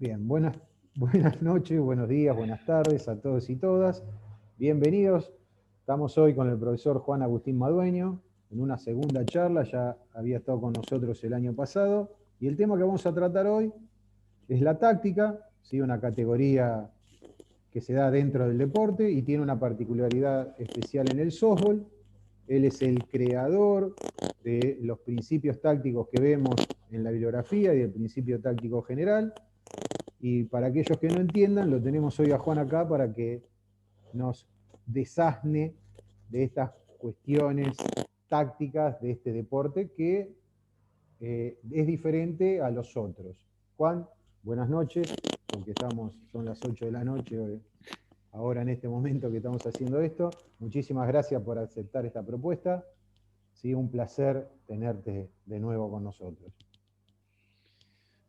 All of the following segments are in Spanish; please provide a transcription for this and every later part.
Bien, buenas noches, buenos días, buenas tardes a todos y todas. Bienvenidos. Estamos hoy con el profesor Juan Agustín Madueño en una segunda charla. Ya había estado con nosotros el año pasado. Y el tema que vamos a tratar hoy es la táctica, ¿sí? Una categoría que se da dentro del deporte y tiene una particularidad especial en el softball. Él es el creador de los principios tácticos que vemos en la bibliografía y del principio táctico general. Y para aquellos que no entiendan, lo tenemos hoy a Juan acá para que nos desasne de estas cuestiones tácticas de este deporte que es diferente a los otros. Juan, buenas noches, aunque son las 8 de la noche ahora en este momento que estamos haciendo esto. Muchísimas gracias por aceptar esta propuesta. Sí, un placer tenerte de nuevo con nosotros.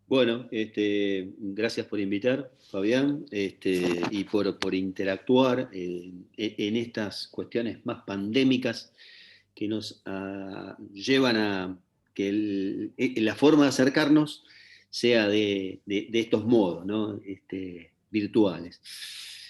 Bueno, gracias por invitar, Fabián, y por interactuar en estas cuestiones más pandémicas que nos llevan a que la forma de acercarnos sea de estos modos, ¿no? Virtuales.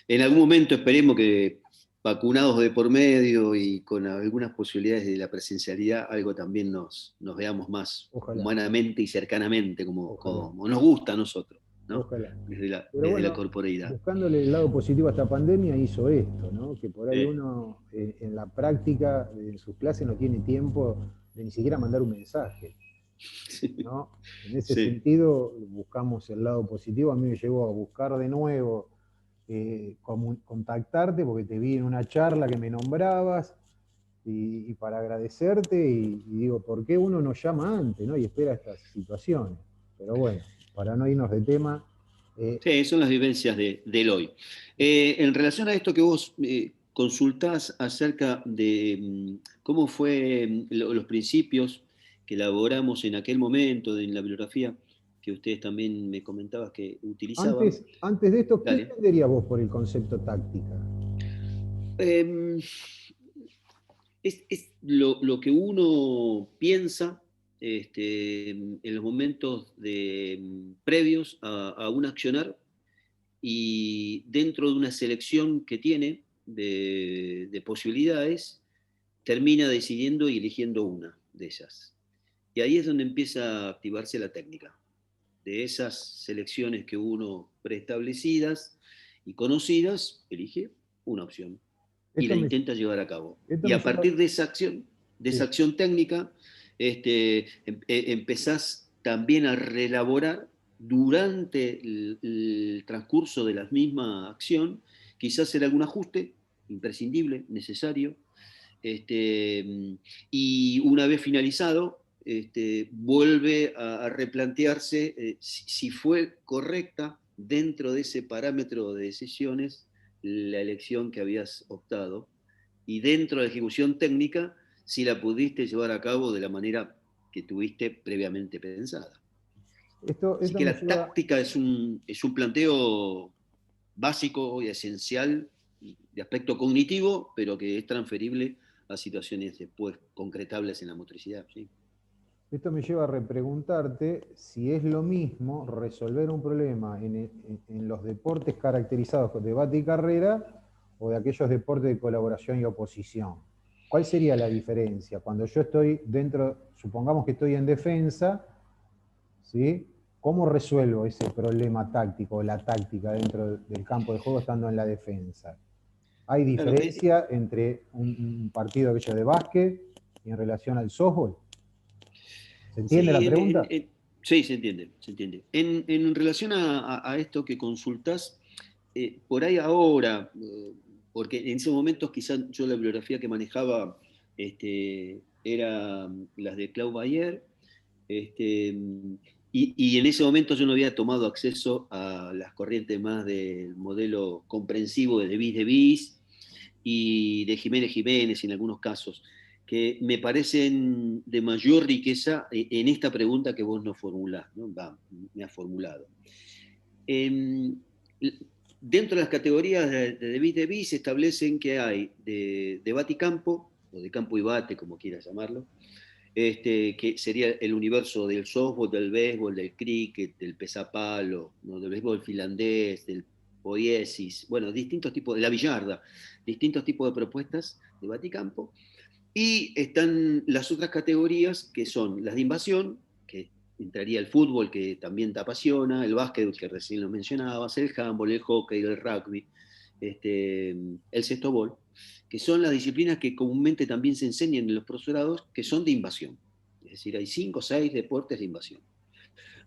En algún momento esperemos que vacunados de por medio y con algunas posibilidades de la presencialidad, algo también nos veamos más Ojalá. humanamente y cercanamente, como Ojalá. nos gusta a nosotros, ¿no? Ojalá. Desde Pero la bueno, corporeidad. buscándole el lado positivo a esta pandemia hizo esto, ¿no? Que por ahí Sí. uno en la práctica, en sus clases, no tiene tiempo de ni siquiera mandar un mensaje, ¿no? En ese Sí. sentido, buscamos el lado positivo. A mí me llevó a buscar de nuevo, contactarte, porque te vi en una charla que me nombrabas, y para agradecerte, y digo, ¿por qué uno no llama antes, ¿no? Y espera estas situaciones? Pero bueno, para no irnos de tema. Sí, son las vivencias del hoy. En relación a esto que vos consultás acerca de cómo fue los principios que elaboramos en aquel momento en la bibliografía, que ustedes también me comentabas que utilizaban. Antes de esto, ¿qué Dale. entenderías vos por el concepto táctica? Eh, es lo que uno piensa en los momentos previos a un accionar y dentro de una selección que tiene de posibilidades, termina decidiendo y eligiendo una de ellas. Y ahí es donde empieza a activarse la técnica. De esas selecciones que uno preestablecidas y conocidas, elige una opción y Esto la me, intenta llevar a cabo. esto Y me a lleva. partir de esa Sí. acción técnica, empezás también a reelaborar durante el transcurso de la misma acción, quizás hacer algún ajuste imprescindible, necesario, y una vez finalizado, vuelve a replantearse si fue correcta dentro de ese parámetro de decisiones la elección que habías optado, y dentro de la ejecución técnica, si la pudiste llevar a cabo de la manera que tuviste previamente pensada. Así Esto que me la lleva. táctica es un planteo básico y esencial de aspecto cognitivo, pero que es transferible a situaciones después concretables en la motricidad. ¿Sí? Esto me lleva a repreguntarte si es lo mismo resolver un problema en los deportes caracterizados por debate y carrera o de aquellos deportes de colaboración y oposición. ¿Cuál sería la diferencia? Cuando yo estoy dentro, supongamos que estoy en defensa, ¿sí? ¿Cómo resuelvo ese problema táctico o la táctica dentro del campo de juego estando en la defensa? ¿Hay Claro, diferencia entre un partido de básquet y en relación al softball? ¿Se entiende la sí, pregunta? sí, se entiende, se entiende. En relación a esto que consultás, por ahí ahora, porque en esos momentos quizás yo la bibliografía que manejaba era las de Claude Bayer, este, y en ese momento yo no había tomado acceso a las corrientes más del modelo comprensivo de Bis y de Jiménez Jiménez en algunos casos, que me parecen de mayor riqueza en esta pregunta que vos nos formulás, ¿no? Me has formulado. Eh, Dentro de las categorías de Bis se establecen que hay de bate y campo, o de campo y bate, como quieras llamarlo, que sería el universo del softball, del béisbol, del cricket, del pesapalo, ¿no? Del béisbol finlandés, del poiesis, bueno, distintos tipos, de la billarda, distintos tipos de propuestas de baticampo. Y están las otras categorías que son las de invasión, que entraría el fútbol, que también te apasiona, el básquet, que recién lo mencionabas, el handball, el hockey, el rugby, el sextobol, que son las disciplinas que comúnmente también se enseñan en los profesorados, que son de invasión. Es decir, hay 5 o 6 deportes de invasión.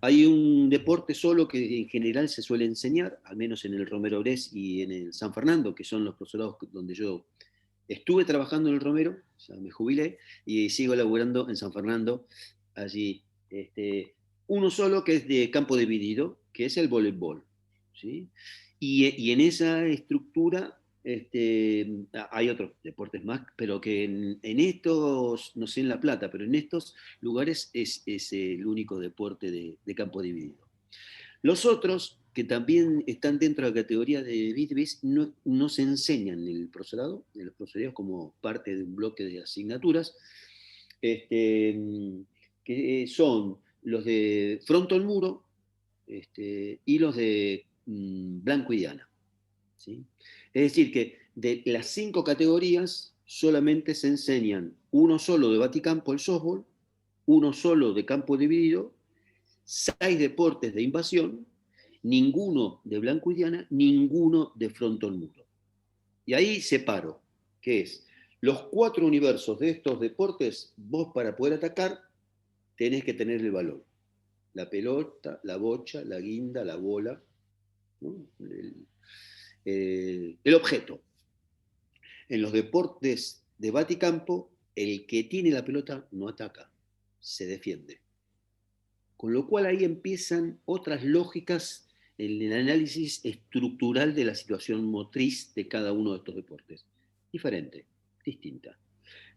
Hay un deporte solo que en general se suele enseñar, al menos en el Romero Brés y en el San Fernando, que son los profesorados donde yo estuve trabajando en el Romero, ya me jubilé, y sigo laburando en San Fernando, allí. Uno solo que es de campo dividido, que es el voleibol. ¿Sí? Y en esa estructura hay otros deportes más, pero que en estos, no sé en La Plata, pero en estos lugares es el único deporte de campo dividido. Los otros, que también están dentro de la categoría de BITBIS, no se enseñan en el profesorado, en los profesorados como parte de un bloque de asignaturas, que son los de Fronto al Muro y los de Blanco y Diana. ¿Sí? Es decir, que de las 5 categorías solamente se enseñan uno solo de baticampo, el softball, uno solo de campo dividido, 6 deportes de invasión, ninguno de Blanco y Diana, ninguno de Fronto al Muro. Y ahí separo, que es, los 4 universos de estos deportes, vos para poder atacar, tenés que tener el valor. La pelota, la bocha, la guinda, la bola, ¿no? El objeto. En los deportes de baticampo, el que tiene la pelota no ataca, se defiende. Con lo cual ahí empiezan otras lógicas en el análisis estructural de la situación motriz de cada uno de estos deportes. Diferente, distinta.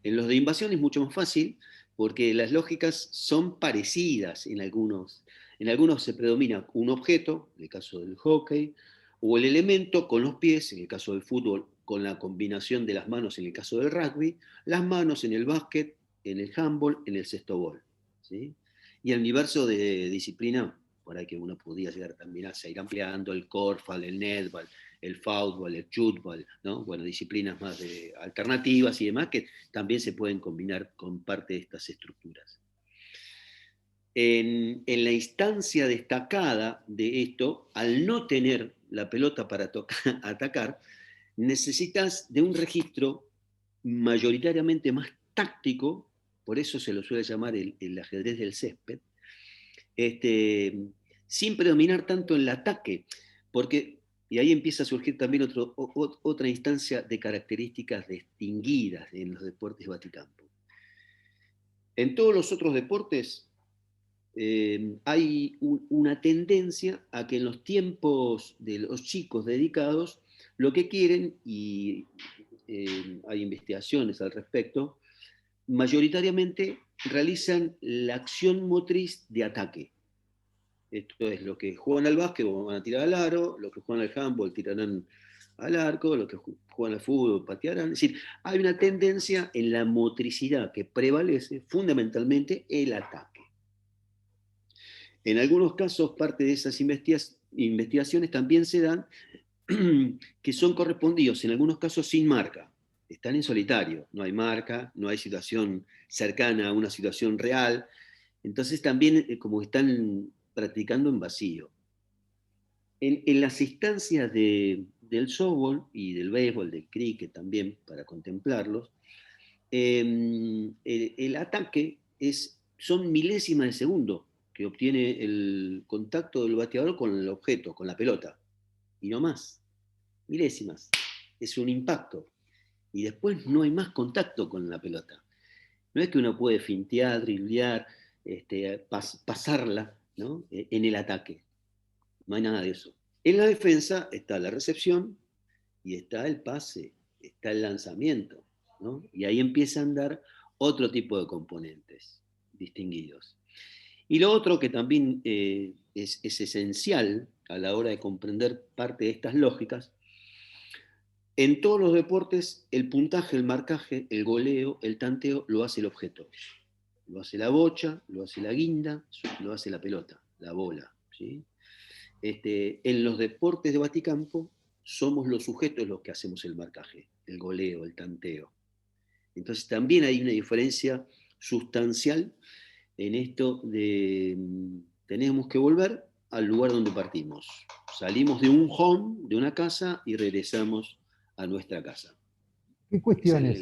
En los de invasión es mucho más fácil porque las lógicas son parecidas en algunos. En algunos se predomina un objeto, en el caso del hockey, o el elemento con los pies, en el caso del fútbol, con la combinación de las manos en el caso del rugby, las manos en el básquet, en el handball, en el sextobol. ¿Sí? Y el universo de disciplina, por ahí que uno podía llegar también a seguir ampliando, el corfball, el netball, el fútbol, el fútbol, ¿no? Bueno, disciplinas más alternativas y demás que también se pueden combinar con parte de estas estructuras. En la instancia destacada de esto, al no tener la pelota para atacar, necesitas de un registro mayoritariamente más táctico, por eso se lo suele llamar el ajedrez del césped, sin predominar tanto en el ataque, porque, y ahí empieza a surgir también otra instancia de características distinguidas en los deportes de baticampo. En todos los otros deportes hay una tendencia a que en los tiempos de los chicos dedicados, lo que quieren, y hay investigaciones al respecto, mayoritariamente realizan la acción motriz de ataque. Esto es, lo que juegan al básquet van a tirar al aro, los que juegan al handball tirarán al arco, los que juegan al fútbol patearán. Es decir, hay una tendencia en la motricidad que prevalece fundamentalmente el ataque. En algunos casos, parte de esas investigaciones también se dan que son correspondidos, en algunos casos, sin marca. Están en solitario, no hay marca, no hay situación cercana a una situación real. Entonces también como están practicando en vacío. En las instancias del softball y del béisbol, del cricket también, para contemplarlos, el ataque son milésimas de segundo que obtiene el contacto del bateador con el objeto, con la pelota, y no más, milésimas. Es un impacto. Y después no hay más contacto con la pelota. No es que uno puede fintear, driblear, pasarla, ¿no? En el ataque. No hay nada de eso. En la defensa está la recepción y está el pase, está el lanzamiento, ¿no? Y ahí empieza a andar otro tipo de componentes distinguidos. Y lo otro que también es esencial a la hora de comprender parte de estas lógicas, en todos los deportes el puntaje, el marcaje, el goleo, el tanteo lo hace el objeto. lo hace la bocha, lo hace la guinda, lo hace la pelota, la bola. ¿Sí? En los deportes de baticampo somos los sujetos los que hacemos el marcaje, el goleo, el tanteo. Entonces también hay una diferencia sustancial en esto de tenemos que volver al lugar donde partimos. Salimos de un home, de una casa, y regresamos a nuestra casa. ¿Qué cuestiones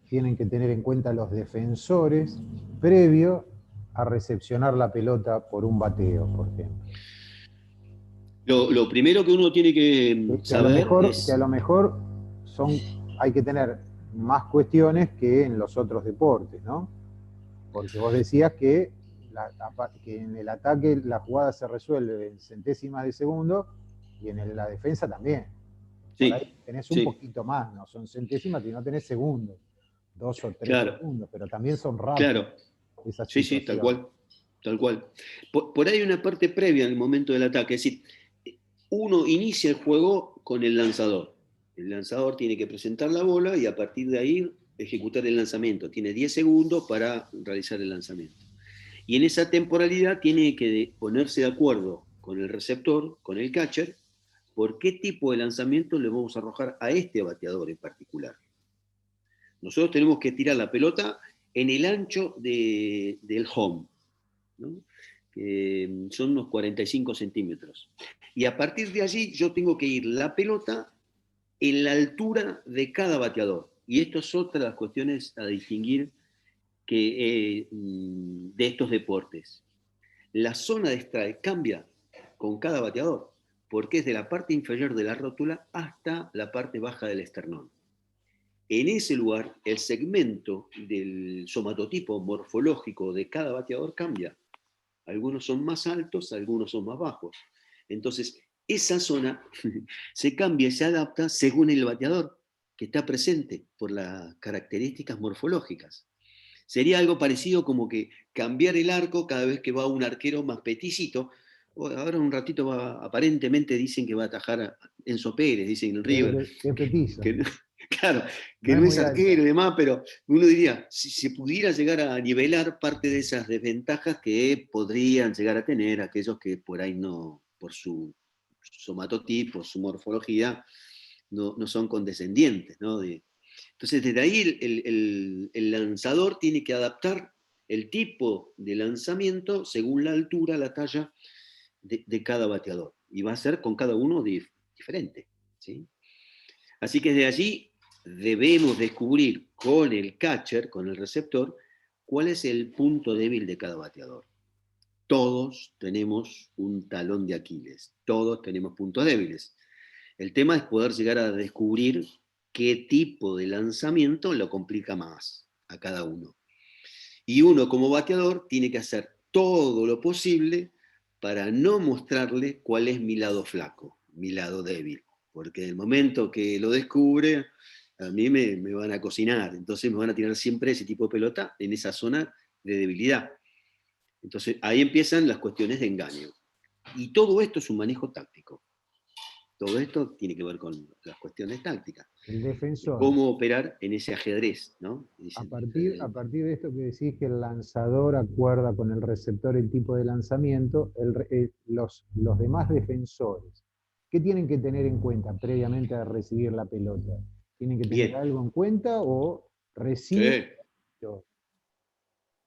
tienen que tener en cuenta los defensores previo a recepcionar la pelota por un bateo, por ejemplo? Lo primero que uno tiene que saber que a lo mejor hay que tener más cuestiones que en los otros deportes, ¿no? Porque vos decías que en el ataque la jugada se resuelve en centésimas de segundo y en la defensa también. Por ahí tenés un poquito más, no son centésimas, sino tenés segundos, 2 o 3 segundos, pero también son rápidos. Claro, sí, tal cual. Tal cual. Por ahí hay una parte previa en el momento del ataque, es decir, uno inicia el juego con el lanzador. El lanzador tiene que presentar la bola y a partir de ahí ejecutar el lanzamiento. Tiene 10 segundos para realizar el lanzamiento. Y en esa temporalidad tiene que ponerse de acuerdo con el receptor, con el catcher, por qué tipo de lanzamiento le vamos a arrojar a este bateador en particular. Nosotros tenemos que tirar la pelota en el ancho del home, ¿no? Que son unos 45 centímetros. Y a partir de allí yo tengo que ir la pelota en la altura de cada bateador. Y esto es otra de las cuestiones a distinguir de estos deportes. La zona de strike cambia con cada bateador, porque es de la parte inferior de la rótula hasta la parte baja del esternón. En ese lugar, el segmento del somatotipo morfológico de cada bateador cambia. Algunos son más altos, algunos son más bajos. Entonces, esa zona se cambia y se adapta según el bateador que está presente por las características morfológicas. Sería algo parecido como que cambiar el arco cada vez que va un arquero más peticito. Ahora un ratito aparentemente dicen que va a atajar a Enzo Pérez, dicen en el River. Qué petizo. Claro, que no es arquero y demás, pero uno diría, si se pudiera llegar a nivelar parte de esas desventajas que podrían llegar a tener aquellos que por ahí no, por su somatotipo, su morfología, no son condescendientes, ¿no? Entonces, desde ahí el lanzador tiene que adaptar el tipo de lanzamiento según la altura, la talla de cada bateador. Y va a ser con cada uno diferente. ¿Sí? Así que desde allí debemos descubrir con el catcher, con el receptor, cuál es el punto débil de cada bateador. Todos tenemos un talón de Aquiles, todos tenemos puntos débiles. El tema es poder llegar a descubrir qué tipo de lanzamiento lo complica más a cada uno. Y uno como bateador tiene que hacer todo lo posible para no mostrarle cuál es mi lado flaco, mi lado débil. Porque en el momento que lo descubre, a mí me van a cocinar. Entonces me van a tirar siempre ese tipo de pelota en esa zona de debilidad. Entonces ahí empiezan las cuestiones de engaño. Y todo esto es un manejo táctico. Todo esto tiene que ver con las cuestiones tácticas. El defensor. Cómo operar en ese ajedrez, ¿no? A partir de esto que decís que el lanzador acuerda con el receptor el tipo de lanzamiento, los demás defensores, ¿qué tienen que tener en cuenta previamente a recibir la pelota? ¿Tienen que tener algo en cuenta o reciben?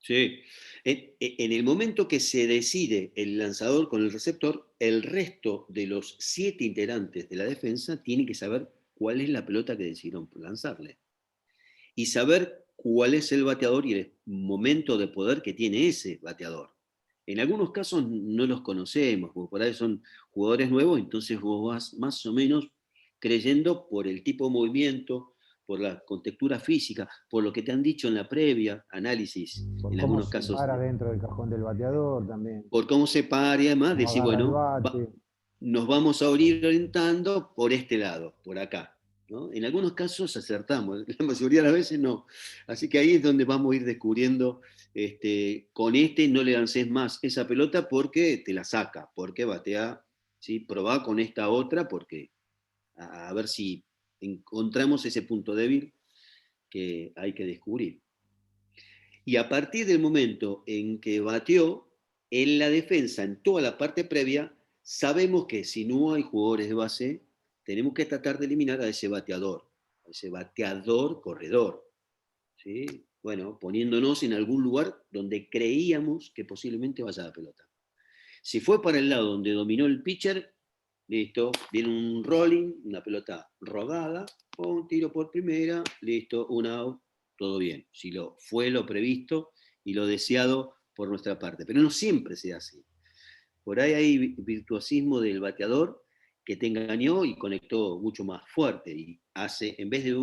Sí. En el momento que se decide el lanzador con el receptor, el resto de los 7 integrantes de la defensa tienen que saber cuál es la pelota que decidieron lanzarle. Y saber cuál es el bateador y el momento de poder que tiene ese bateador. En algunos casos no los conocemos, porque por ahí son jugadores nuevos, entonces vos vas más o menos creyendo por el tipo de movimiento, por la contextura física, por lo que te han dicho en la previa, análisis, por en cómo algunos se casos. para dentro del cajón del bateador también. Por cómo se para y además, decir, bueno, nos vamos a ir orientando por este lado, por acá. ¿No? En algunos casos acertamos, la mayoría de las veces no. Así que ahí es donde vamos a ir descubriendo, con no le lances más esa pelota porque te la saca, porque batea, ¿sí? Probá con esta otra porque a ver si encontramos ese punto débil que hay que descubrir. Y a partir del momento en que bateó, en la defensa, en toda la parte previa, sabemos que si no hay jugadores de base, tenemos que tratar de eliminar a ese bateador corredor, ¿sí? Bueno, poniéndonos en algún lugar donde creíamos que posiblemente vaya la pelota. Si fue para el lado donde dominó el pitcher, listo, viene un rolling, una pelota rodada, un tiro por primera, listo, un out, todo bien. Si fue lo previsto y lo deseado por nuestra parte. Pero no siempre sea así. Por ahí hay virtuosismo del bateador que te engañó y conectó mucho más fuerte y hace, en vez de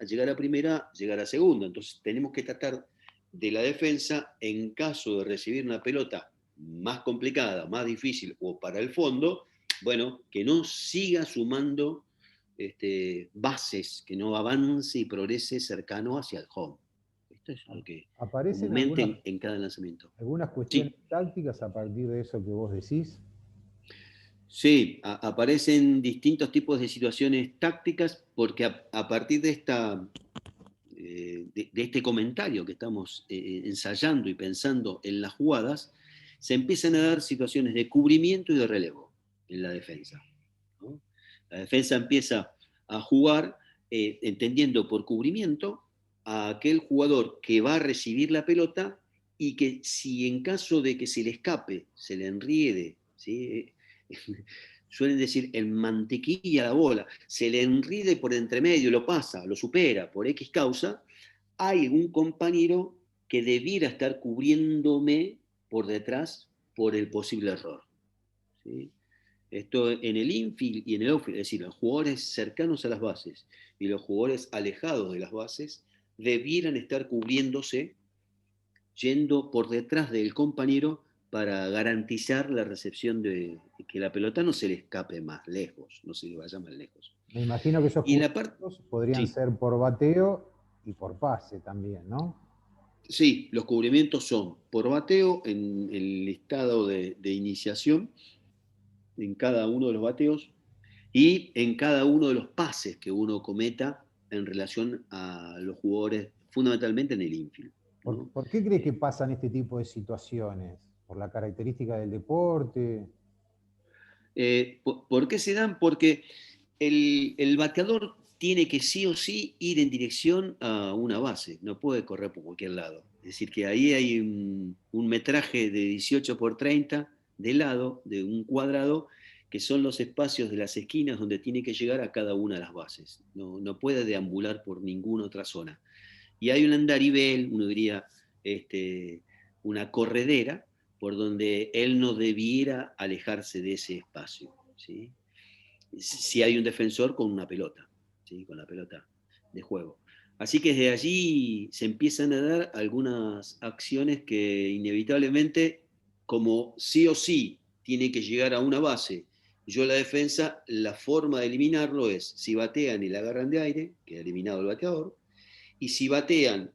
llegar a primera, llegar a segunda. Entonces tenemos que tratar de la defensa, en caso de recibir una pelota más complicada, más difícil o para el fondo, bueno, que no siga sumando bases, que no avance y progrese cercano hacia el home. Esto es lo que ¿Aparecen comúnmente en cada lanzamiento. algunas cuestiones Sí. tácticas a partir de eso que vos decís? Sí, aparecen distintos tipos de situaciones tácticas porque a partir de, de este comentario que estamos ensayando y pensando en las jugadas, se empiezan a dar situaciones de cubrimiento y de relevo en la defensa, ¿no? La defensa empieza a jugar entendiendo por cubrimiento a aquel jugador que va a recibir la pelota y que si en caso de que se le escape, se le enriede, ¿sí? Suelen decir en mantequilla la bola, se le enride por entremedio, lo pasa, lo supera por X causa, hay un compañero que debiera estar cubriéndome por detrás por el posible error, ¿sí? Esto en el infield y en el outfield, es decir, los jugadores cercanos a las bases y los jugadores alejados de las bases debieran estar cubriéndose, yendo por detrás del compañero para garantizar la recepción de que la pelota no se le escape más lejos, no se le vaya más lejos. Me imagino que esos Y la parte, cubrimientos podrían sí, ser por bateo y por pase también, ¿no? sí, los cubrimientos son por bateo en el estado de iniciación, en cada uno de los bateos, y en cada uno de los pases que uno cometa en relación a los jugadores, fundamentalmente en el infield, ¿no? ¿Por qué crees que pasan este tipo de situaciones? ¿Por la característica del deporte? ¿Por qué se dan? Porque el bateador tiene que sí o sí ir en dirección a una base, no puede correr por cualquier lado. Es decir, que ahí hay un metraje de 18 por 30 de lado, de un cuadrado, que son los espacios de las esquinas donde tiene que llegar a cada una de las bases. No puede deambular por ninguna otra zona. Y hay un andarivel, uno diría, una corredera, por donde él no debiera alejarse de ese espacio, ¿sí? Si hay un defensor con una pelota, ¿sí? Con la pelota de juego. Así que desde allí se empiezan a dar algunas acciones que inevitablemente, como sí o sí tiene que llegar a una base, yo la defensa, la forma de eliminarlo es, si batean y la agarran de aire, queda eliminado el bateador, y si batean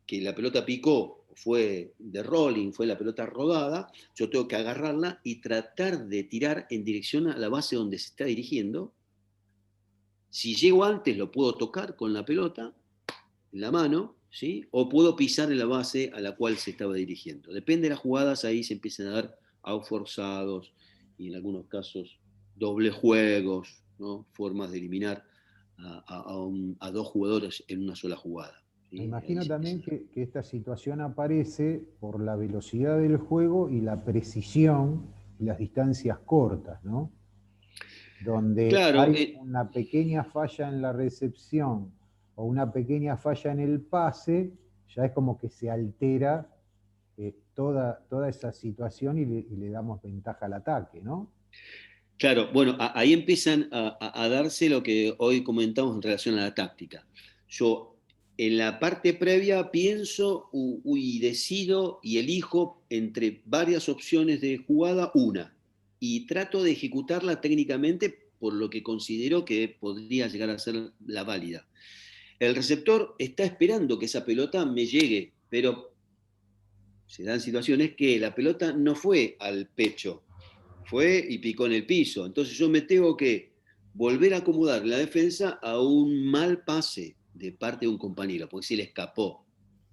que la pelota picó, fue de rolling, fue la pelota rodada, yo tengo que agarrarla y tratar de tirar en dirección a la base donde se está dirigiendo. Si llego antes, lo puedo tocar con la pelota en la mano, ¿sí? O puedo pisar en la base a la cual se estaba dirigiendo. Depende de las jugadas, ahí se empiezan a dar out forzados y en algunos casos dobles juegos, ¿no? Formas de eliminar a dos jugadores en una sola jugada, Me ¿sí? Ahí imagino se empieza también a dar. que esta situación aparece por la velocidad del juego y la precisión y las distancias cortas, ¿no? Donde Claro, hay una pequeña falla en la recepción o una pequeña falla en el pase, ya es como que se altera toda esa situación y le damos ventaja al ataque, ¿no? claro, bueno, ahí empiezan a darse lo que hoy comentamos en relación a la táctica. Yo en la parte previa pienso y decido y elijo entre varias opciones de jugada una y trato de ejecutarla técnicamente por lo que considero que podría llegar a ser la válida. El receptor está esperando que esa pelota me llegue, pero se dan situaciones que la pelota no fue al pecho, fue y picó en el piso. Entonces yo me tengo que volver a acomodar la defensa a un mal pase de parte de un compañero, porque se le escapó,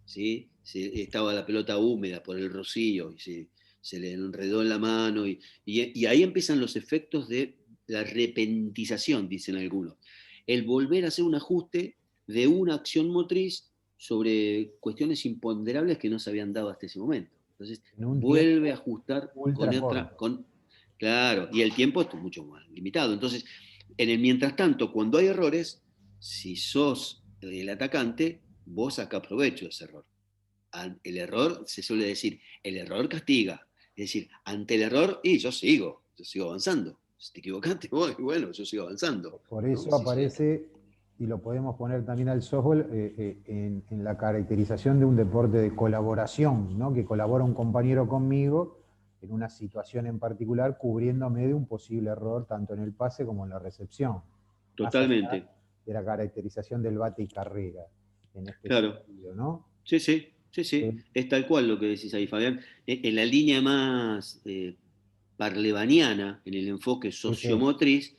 ¿sí? estaba la pelota húmeda por el rocío y se le enredó en la mano y ahí empiezan los efectos de la repentización, dicen algunos. El volver a hacer un ajuste de una acción motriz sobre cuestiones imponderables que no se habían dado hasta ese momento. Entonces, En un vuelve a tiempo ajustar con ultra otra, corto. claro, y el tiempo es mucho más limitado. Entonces, en el mientras tanto, cuando hay errores, si sos el atacante, vos sacás provecho de ese error. El error, se suele decir, el error castiga. Es decir, ante el error, y yo sigo avanzando. Si te equivocaste, bueno, yo sigo avanzando. Por ¿No? eso Sí, sí. aparece, y lo podemos poner también al softball, en la caracterización de un deporte de colaboración, ¿no? Que colabora un compañero conmigo en una situación en particular, cubriéndome de un posible error tanto en el pase como en la recepción. Más allá Totalmente. de la caracterización del bate y carrera, en este Claro. sentido, ¿no? Sí, sí, sí, sí. Eh, Es tal cual lo que decís ahí, Fabián. En la línea más parlevaniana, en el enfoque sí, sí. sociomotriz,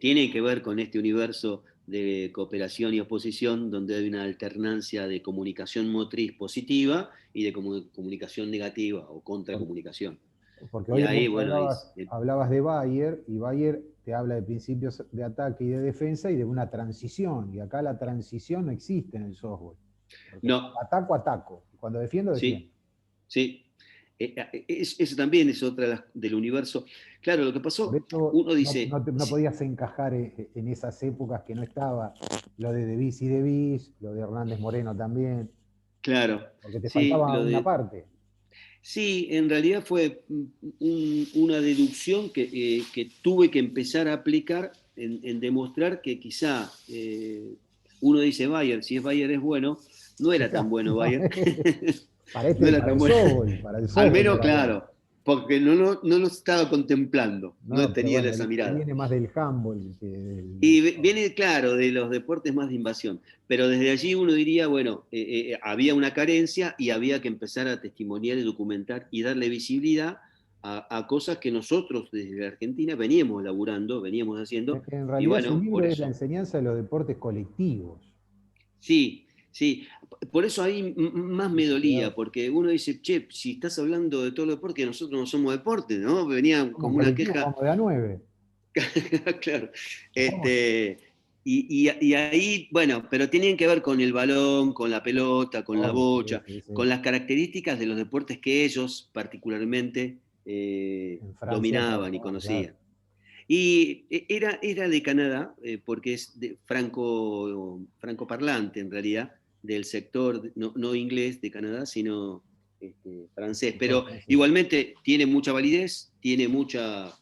tiene que ver con este universo de cooperación y oposición, donde hay una alternancia de comunicación motriz positiva y de comunicación negativa o contracomunicación. Porque Y hoy ahí, vos bueno, ahí, hablabas de Bayer, y Bayer te habla de principios de ataque y de defensa y de una transición. Y acá la transición no existe en el software. Porque no, ataco, ataco. Y cuando defiendo, defiendo. sí, sí. Eso también es otra del universo. Claro, lo que Por pasó, eso uno dice, no podías encajar en esas épocas que no estaba lo de Devis y Devis, lo de Hernández Moreno también, claro, porque te sí, faltaba una parte. sí, en realidad fue una deducción que tuve que empezar a aplicar en demostrar que quizá uno dice Bayer, si es Bayer es bueno, no era tan bueno Bayer, no era Para tan el bueno, softball, para el al softball menos era bueno. claro, porque no lo estaba contemplando, no No, pero tenía bueno, esa él mirada. viene más del handball que del Y softball. viene, claro, de los deportes más de invasión, pero desde allí uno diría, bueno, había una carencia y había que empezar a testimoniar y documentar y darle visibilidad a cosas que nosotros desde la Argentina veníamos laburando, veníamos haciendo, En y realidad su bueno, por libro es la eso, enseñanza de los deportes colectivos. sí, sí, por eso ahí más Y me se dolía, queda porque uno dice, che, si estás hablando de todo el deporte, nosotros no somos deporte, ¿no? Venía como un como una colectivo, queja. jugamos de a 9. Claro. Jugamos. Y ahí, bueno, pero tenían que ver con el balón, con la pelota, con la Obvio, sí, bocha, sí, sí. con las características de los deportes que ellos particularmente En Francia dominaban y trataban, claro. conocían. Y era de Canadá, porque es francoparlante en realidad, del sector no inglés de Canadá, sino francés. Sector Pero francés. igualmente tiene mucha validez, tiene mucha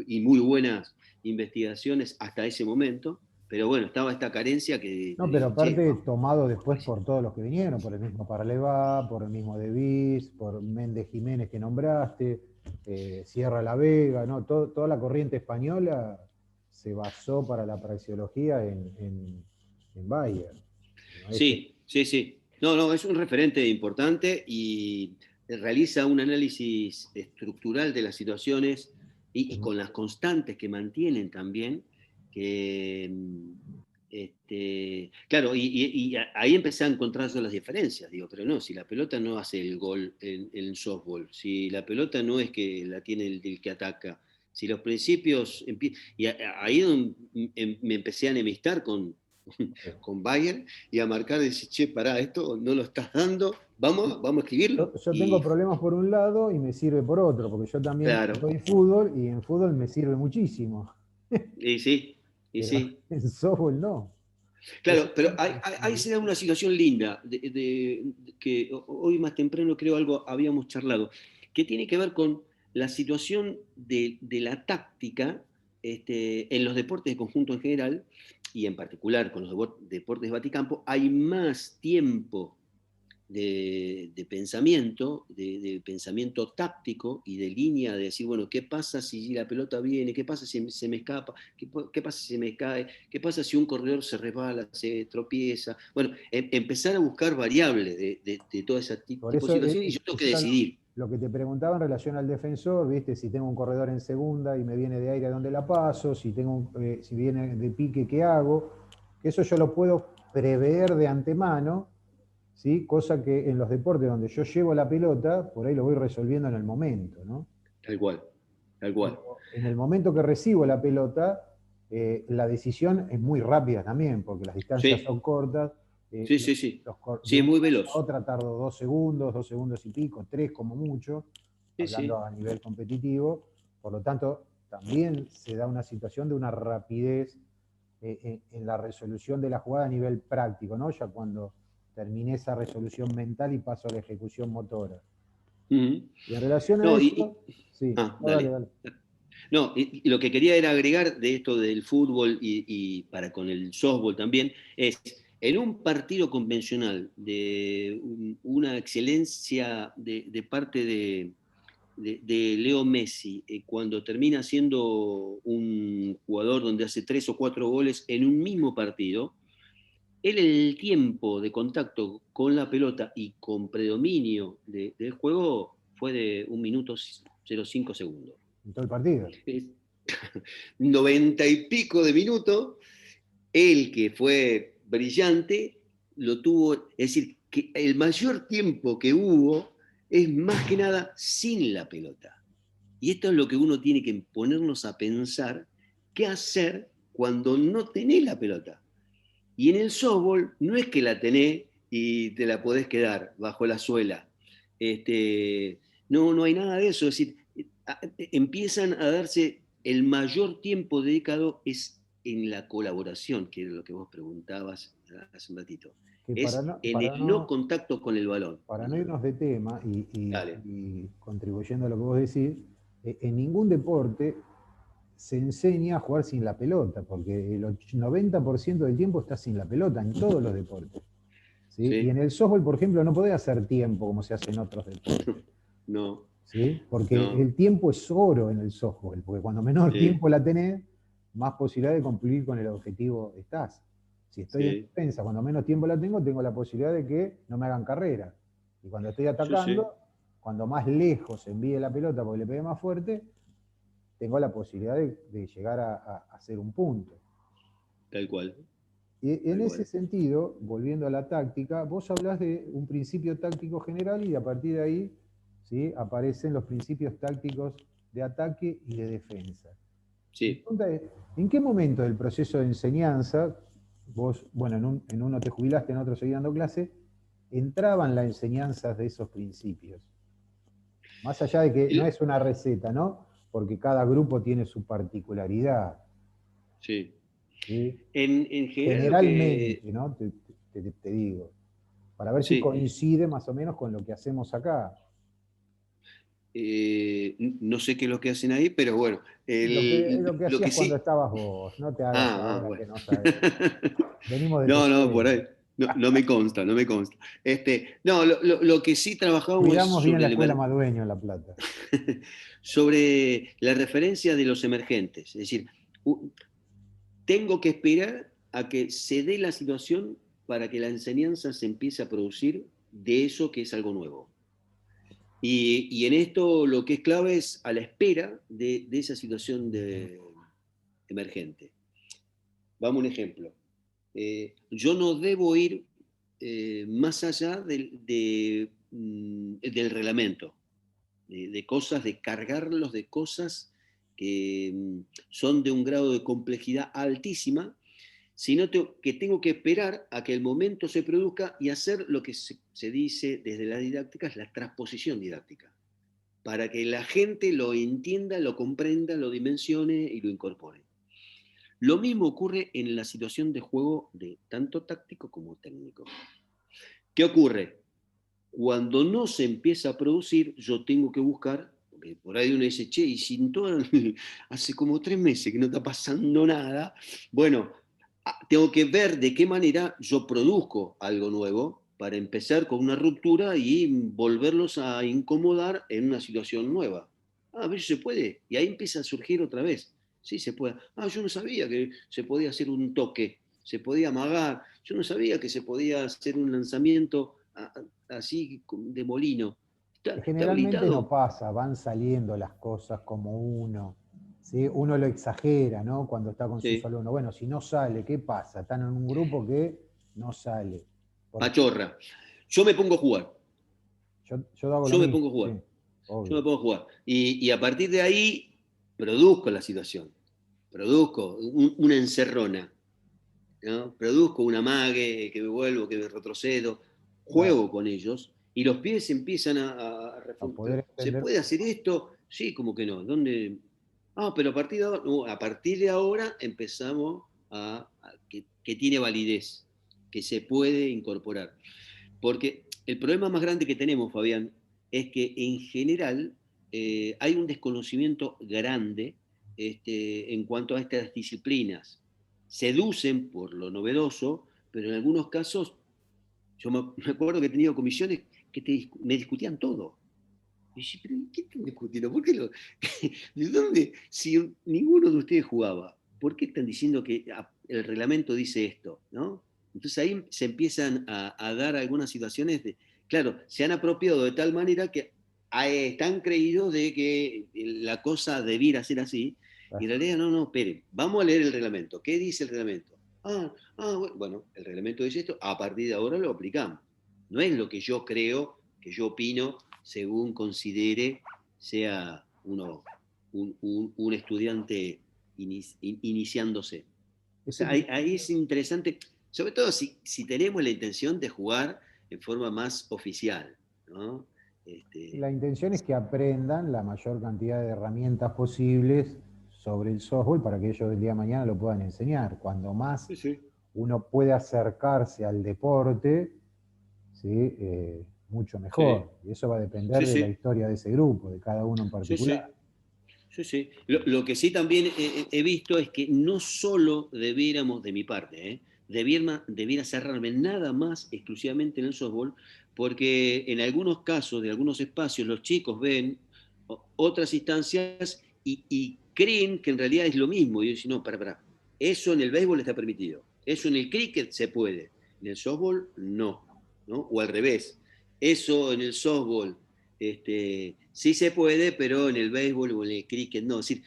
y muy buenas investigaciones hasta ese momento. Pero bueno, estaba esta carencia que No, pero digo, che, aparte tomado después vamos. por todos los que vinieron, por el mismo Parlevá, por el mismo Devis, por Méndez Jiménez que nombraste, Sierra La Vega, ¿no? Toda la corriente española se basó para la praxeología en Bayer. ¿No? Sí, sí, sí. No, es un referente importante y realiza un análisis estructural de las situaciones y con las constantes que mantienen también, que, claro, y ahí empecé a encontrar yo las diferencias, digo, pero no, si la pelota no hace el gol en el softball, si la pelota no es que la tiene el que ataca, si los principios, y ahí es donde me empecé a enemistar con Bayern y a marcar y decir, che, pará, esto no lo estás dando, vamos a escribirlo. Yo tengo Y problemas por un lado y me sirve por otro, porque yo también claro, soy fútbol y en fútbol me sirve muchísimo, y sí, y pero sí. en softball no. Eso Claro, pero ahí se da una situación linda, que hoy más temprano creo algo habíamos charlado, que tiene que ver con la situación de la táctica en los deportes de conjunto en general, y en particular con los deportes de baticampo, hay más tiempo de pensamiento táctico y de línea, de decir, bueno, ¿qué pasa si la pelota viene? ¿Qué pasa si se me escapa? ¿Qué pasa si se me cae? ¿Qué pasa si un corredor se resbala, se tropieza? Bueno, empezar a buscar variables de todo ese Por tipo de eso situaciones y yo tengo que eso era decidir. lo que te preguntaba en relación al defensor, ¿viste? Si tengo un corredor en segunda y me viene de aire, ¿a dónde la paso? Si viene de pique, ¿qué hago? Que eso yo lo puedo prever de antemano ¿sí? Cosa que en los deportes donde yo llevo la pelota, por ahí lo voy resolviendo en el momento, ¿no? Tal cual, tal cual. Pero en el momento que recibo la pelota, la decisión es muy rápida también, porque las distancias son Sí, cortas. sí, sí, sí. De Sí, es una muy fase a veloz. otra tardo 2 segundos y pico, 3 como mucho, Sí, hablando sí. a nivel competitivo. Por lo tanto, también se da una situación de una rapidez en la resolución de la jugada a nivel práctico, ¿no? Ya cuando terminé esa resolución mental y paso a la ejecución motora. Ujú. Y en relación a No, eso, sí, no, dale, dale. dale. No, y lo que quería era agregar de esto del fútbol y para con el softball también, es en un partido convencional de una excelencia de parte de Leo Messi, cuando termina siendo un jugador donde hace 3 o 4 goles en un mismo partido, él el tiempo de contacto con la pelota y con predominio del juego fue de 1 minuto 0,5 segundos. En todo el partido. 90 y pico de minutos, él que fue brillante, lo tuvo, es decir, que el mayor tiempo que hubo es más que nada sin la pelota. Y esto es lo que uno tiene que ponernos a pensar, qué hacer cuando no tenés la pelota. Y en el softball no es que la tenés y te la podés quedar bajo la suela. No, no hay nada de eso. Es decir, empiezan a darse el mayor tiempo dedicado es en la colaboración, que es lo que vos preguntabas hace un ratito. Que Es en el no contacto con el balón. para no irnos de tema Dale. y contribuyendo a lo que vos decís, en ningún deporte se enseña a jugar sin la pelota, porque el 90% del tiempo está sin la pelota en todos los deportes. ¿Sí? Y en ¿Sí? el softball, por ejemplo, no podés hacer tiempo como se hace en otros deportes. No, ¿Sí? Porque no. el tiempo es oro en el softball, porque cuando menor Sí, tiempo la tenés, más posibilidad de cumplir con el objetivo estás. Si estoy en sí, defensa, cuando menos tiempo la tengo la posibilidad de que no me hagan carrera. Y cuando estoy yo sé, atacando, cuando más lejos envíe la pelota porque le pegue más fuerte, tengo la posibilidad de llegar a hacer un punto. tal cual, Y en tal ese cual. sentido, volviendo a la táctica, vos hablás de un principio táctico general y a partir de ahí, ¿sí?, aparecen los principios tácticos de ataque y de defensa. Mi Sí. pregunta es, ¿en qué momento del proceso de enseñanza, vos, bueno, en uno te jubilaste, en otro seguís dando clase, entraban las enseñanzas de esos principios? Más allá de que no El- es una receta, ¿no? Porque cada grupo tiene su particularidad, sí. ¿sí? En general lo que, Generalmente, ¿no? Te digo, para ver si sí, coincide más o menos con lo que hacemos acá. no sé qué es lo que hacen ahí, pero bueno, Lo que lo que hacías cuando sí, estabas vos, no te hagas ahora bueno. que no sabes. Venimos de tu No, no, por escuela. ahí. No, no me consta, no me consta. No, lo que sí trabajábamos es Cuidamos bien sobre la escuela Madueño en La Plata. sobre la referencia de los emergentes. Es decir, tengo que esperar a que se dé la situación para que la enseñanza se empiece a producir de eso que es algo nuevo. Y en esto lo que es clave es a la espera de esa situación emergente. Vamos a un ejemplo. Yo no debo ir más allá del reglamento, de cosas, de cargarlos de cosas que son de un grado de complejidad altísima, sino que tengo que esperar a que el momento se produzca y hacer lo que se dice desde la didáctica, es la transposición didáctica, para que la gente lo entienda, lo comprenda, lo dimensione y lo incorpore. Lo mismo ocurre en la situación de juego de tanto táctico como técnico. ¿Qué ocurre? Cuando no se empieza a producir, yo tengo que buscar, porque por ahí uno dice, che, y sin todo, hace como 3 meses que no está pasando nada, bueno, tengo que ver de qué manera yo produzco algo nuevo para empezar con una ruptura y volverlos a incomodar en una situación nueva. A ver si se puede. Y ahí empieza a surgir otra vez. Sí, se puede. Yo no sabía que se podía hacer un toque, se podía amagar, yo no sabía que se podía hacer un lanzamiento así de molino. Está Generalmente no habilitado. pasa, van saliendo las cosas como uno. ¿Sí? Uno lo exagera, ¿no? Cuando está con sus Sí. alumnos. Bueno, si no sale, ¿qué pasa? Están en un grupo que no sale. Porque Pachorra. Yo me pongo a jugar. Yo hago Yo lo me mismo, pongo a jugar. sí, Yo me obvio. pongo a jugar. Y a partir de ahí produzco la situación. Produzco una encerrona, ¿no? Produzco un amague, que me vuelvo, que me retrocedo, Claro, juego con ellos y los pies empiezan a pero poder ¿se entender. puede hacer esto? Sí, como que no. ¿Dónde? Ah, pero a partir de ahora, no, a partir de ahora empezamos que tiene validez, que se puede incorporar. Porque el problema más grande que tenemos, Fabián, es que en general hay un desconocimiento grande en cuanto a estas disciplinas. Seducen por lo novedoso, pero en algunos casos, yo me acuerdo que he tenido comisiones que me discutían todo. Y yo, pero ¿qué están discutiendo? ¿Por qué ¿De dónde? Si ninguno de ustedes jugaba, ¿por qué están diciendo que el reglamento dice esto? ¿No? Entonces ahí se empiezan a dar algunas situaciones claro, se han apropiado de tal manera que están creídos de que la cosa debiera ser así, y en realidad no, esperen, vamos a leer el reglamento. ¿Qué dice el reglamento? Bueno, el reglamento dice esto, a partir de ahora lo aplicamos. No es lo que yo creo, que yo opino, según considere sea un estudiante iniciándose. O Ese sea, ahí es interesante, sobre todo si tenemos la intención de jugar en forma más oficial, ¿no? La intención es que aprendan la mayor cantidad de herramientas posibles sobre el software para que ellos el día de mañana lo puedan enseñar. Cuando más Sí, sí. uno puede acercarse al deporte, ¿sí? Mucho Sí, mejor. Y eso va a depender sí, de la sí, historia de ese grupo, de cada uno en sí, particular. sí. Sí, sí. Lo que sí también he visto es que no solo debiéramos, de mi parte, debiera cerrarme nada más exclusivamente en el softball, porque en algunos casos, de algunos espacios, los chicos ven otras instancias y creen que en realidad es lo mismo. Y yo digo, no, para. Eso en el béisbol está permitido. Eso en el cricket se puede. En el softball, no. ¿No? O al revés. Eso en el softball sí se puede, pero en el béisbol o en el cricket no. Es decir,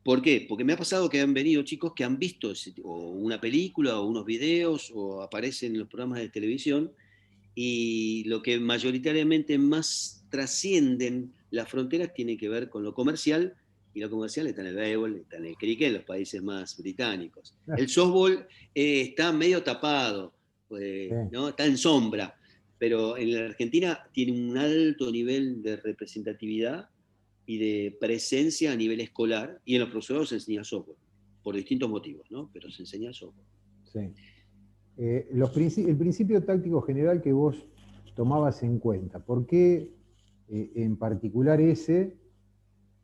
¿por qué? Porque me ha pasado que han venido chicos que han visto o una película o unos videos o aparecen en los programas de televisión y lo que mayoritariamente más trascienden las fronteras tiene que ver con lo comercial y lo comercial está en el béisbol, está en el cricket, en los países más británicos. El softball está medio tapado, Sí. ¿no? Está en sombra, pero en la Argentina tiene un alto nivel de representatividad y de presencia a nivel escolar, y en los profesores se enseña software, por distintos motivos, ¿no? Pero se enseña software. Sí. El principio táctico general que vos tomabas en cuenta, ¿por qué en particular ese,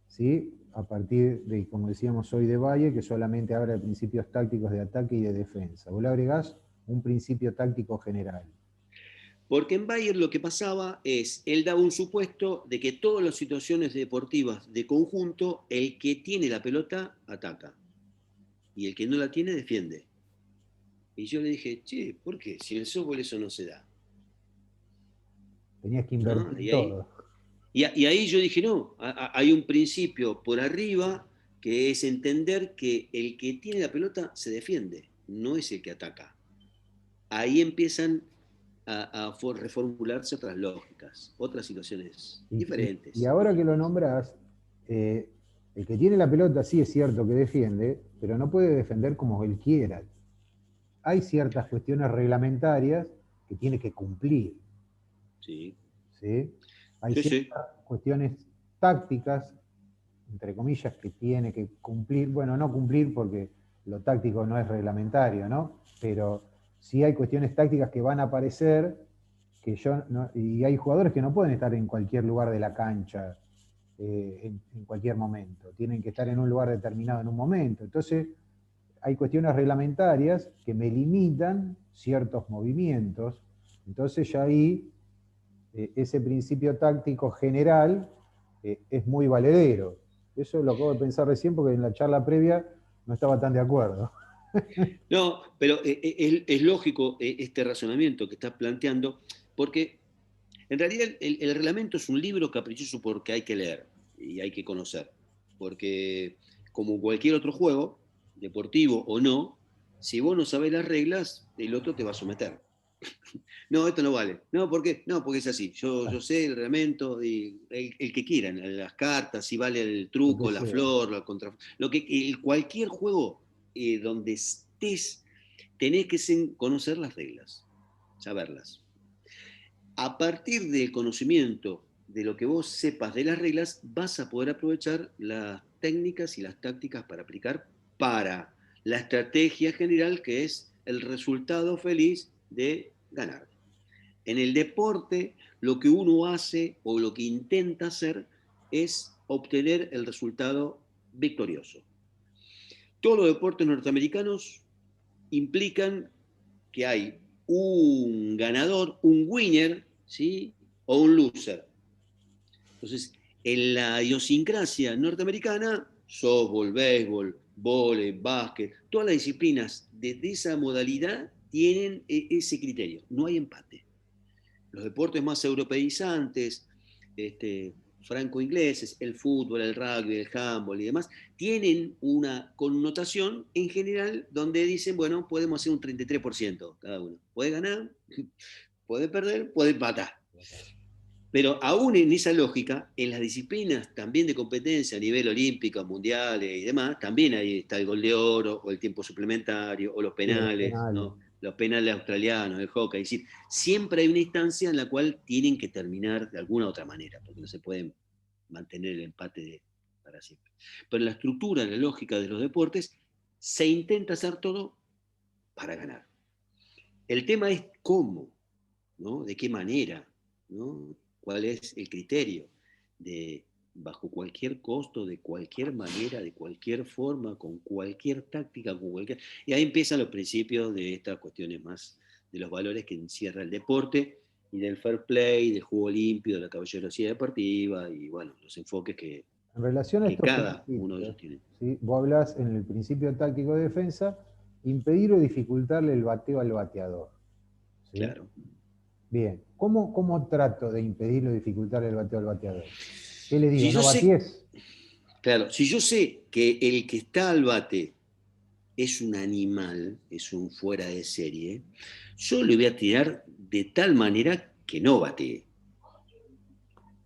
¿sí? A partir de, como decíamos hoy, de Valle, que solamente habla de principios tácticos de ataque y de defensa? Vos le agregás un principio táctico general. Porque en Bayern lo que pasaba es, él daba un supuesto de que todas las situaciones deportivas de conjunto, el que tiene la pelota ataca y el que no la tiene defiende. Y yo le dije, che, ¿por qué? Si en el softball eso no se da. Tenías que ¿No? invertir todo. Y ahí yo dije, no, hay un principio por arriba que es entender que el que tiene la pelota se defiende, no es el que ataca. Ahí empiezan a reformularse otras lógicas, otras situaciones Y diferentes. ahora que lo nombrás, eh, el que tiene la pelota sí es cierto que defiende, pero no puede defender como él quiera. Hay ciertas cuestiones reglamentarias que tiene que cumplir, Sí, ¿sí? Hay sí, ciertas sí, cuestiones tácticas, entre comillas, que tiene que cumplir. Bueno, no cumplir porque lo táctico no es reglamentario, ¿no? Pero sí hay cuestiones tácticas que van a aparecer y hay jugadores que no pueden estar en cualquier lugar de la cancha en cualquier momento. Tienen que estar en un lugar determinado en un momento. Entonces, hay cuestiones reglamentarias que me limitan ciertos movimientos. Entonces, ya ahí ese principio táctico general es muy valedero. Eso lo acabo de pensar recién porque en la charla previa no estaba tan de acuerdo. no, pero es lógico este razonamiento que estás planteando, porque en realidad el reglamento es un libro caprichoso porque hay que leer y hay que conocer, porque como cualquier otro juego, deportivo o no, si vos no sabés las reglas, el otro te va a someter. No, esto no vale. No, ¿por qué? No, porque es así. Yo sé el reglamento, y el que quieran, las cartas, si vale el Lo que truco, la sea. flor, la contra... cualquier juego donde estés, tenés que conocer las reglas, saberlas. A partir del conocimiento de lo que vos sepas de las reglas, vas a poder aprovechar las técnicas y las tácticas para aplicar para la estrategia general, que es el resultado feliz de ganar. En el deporte, lo que uno hace o lo que intenta hacer es obtener el resultado victorioso. Todos los deportes norteamericanos implican que hay un ganador, un winner, ¿sí? O un loser. Entonces, en la idiosincrasia norteamericana, softball, béisbol, vóley, básquet, todas las disciplinas de esa modalidad tienen ese criterio. No hay empate. Los deportes más europeizantes, franco-ingleses, el fútbol, el rugby, el handball y demás, tienen una connotación en general donde dicen, bueno, podemos hacer un 33% cada uno. Puede ganar, puede perder, puede empatar. Pero aún en esa lógica, en las disciplinas también de competencia a nivel olímpico, mundiales y demás, también ahí está el gol de oro, o el tiempo suplementario, o los Sí, los penales, penales. ¿no? Los penales australianos, el hockey. Es decir, siempre hay una instancia en la cual tienen que terminar de alguna otra manera, porque no se pueden mantener el empate para siempre. Pero en la estructura, en la lógica de los deportes, se intenta hacer todo para ganar. El tema es cómo, ¿no? De qué manera, ¿no? ¿Cuál es el criterio de bajo cualquier costo, de cualquier manera, de cualquier forma, con cualquier táctica, con cualquier... Y ahí empiezan los principios de estas cuestiones más, de los valores que encierra el deporte y del fair play, del juego limpio, de la caballerosidad deportiva y, bueno, los enfoques En relación a que estos cada uno de principios, ellos tiene. ¿sí? Vos hablás en el principio táctico de defensa, impedir o dificultarle el bateo al bateador. ¿Sí? Claro. Bien, ¿cómo trato de impedir o dificultarle el bateo al bateador? ¿Qué le Si digo? yo ¿No sé, baties? claro, si yo sé que el que está al bate es un animal, es un fuera de serie, yo le voy a tirar de tal manera que no batee.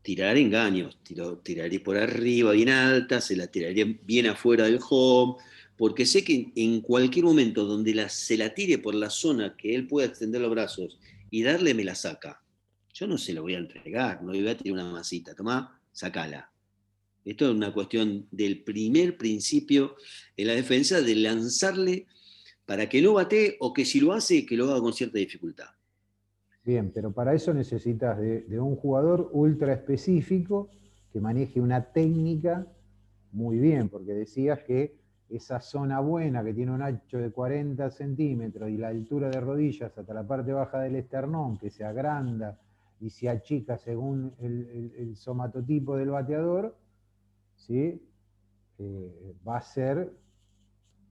Tirar engaños, tiraré por arriba bien alta, se la tiraré bien afuera del home, porque sé que en cualquier momento donde se la tire por la zona que él pueda extender los brazos y darle, me la saca. Yo no se lo voy a entregar, no le voy a tirar una masita, tomá, sacala. Esto es una cuestión del primer principio en la defensa, de lanzarle para que no batee o que si lo hace, que lo haga con cierta dificultad. Bien, pero para eso necesitas de un jugador ultra específico que maneje una técnica muy bien, porque decías que esa zona buena que tiene un ancho de 40 centímetros y la altura de rodillas hasta la parte baja del esternón, que se agranda y se achica según el somatotipo del bateador, ¿sí? Va a ser,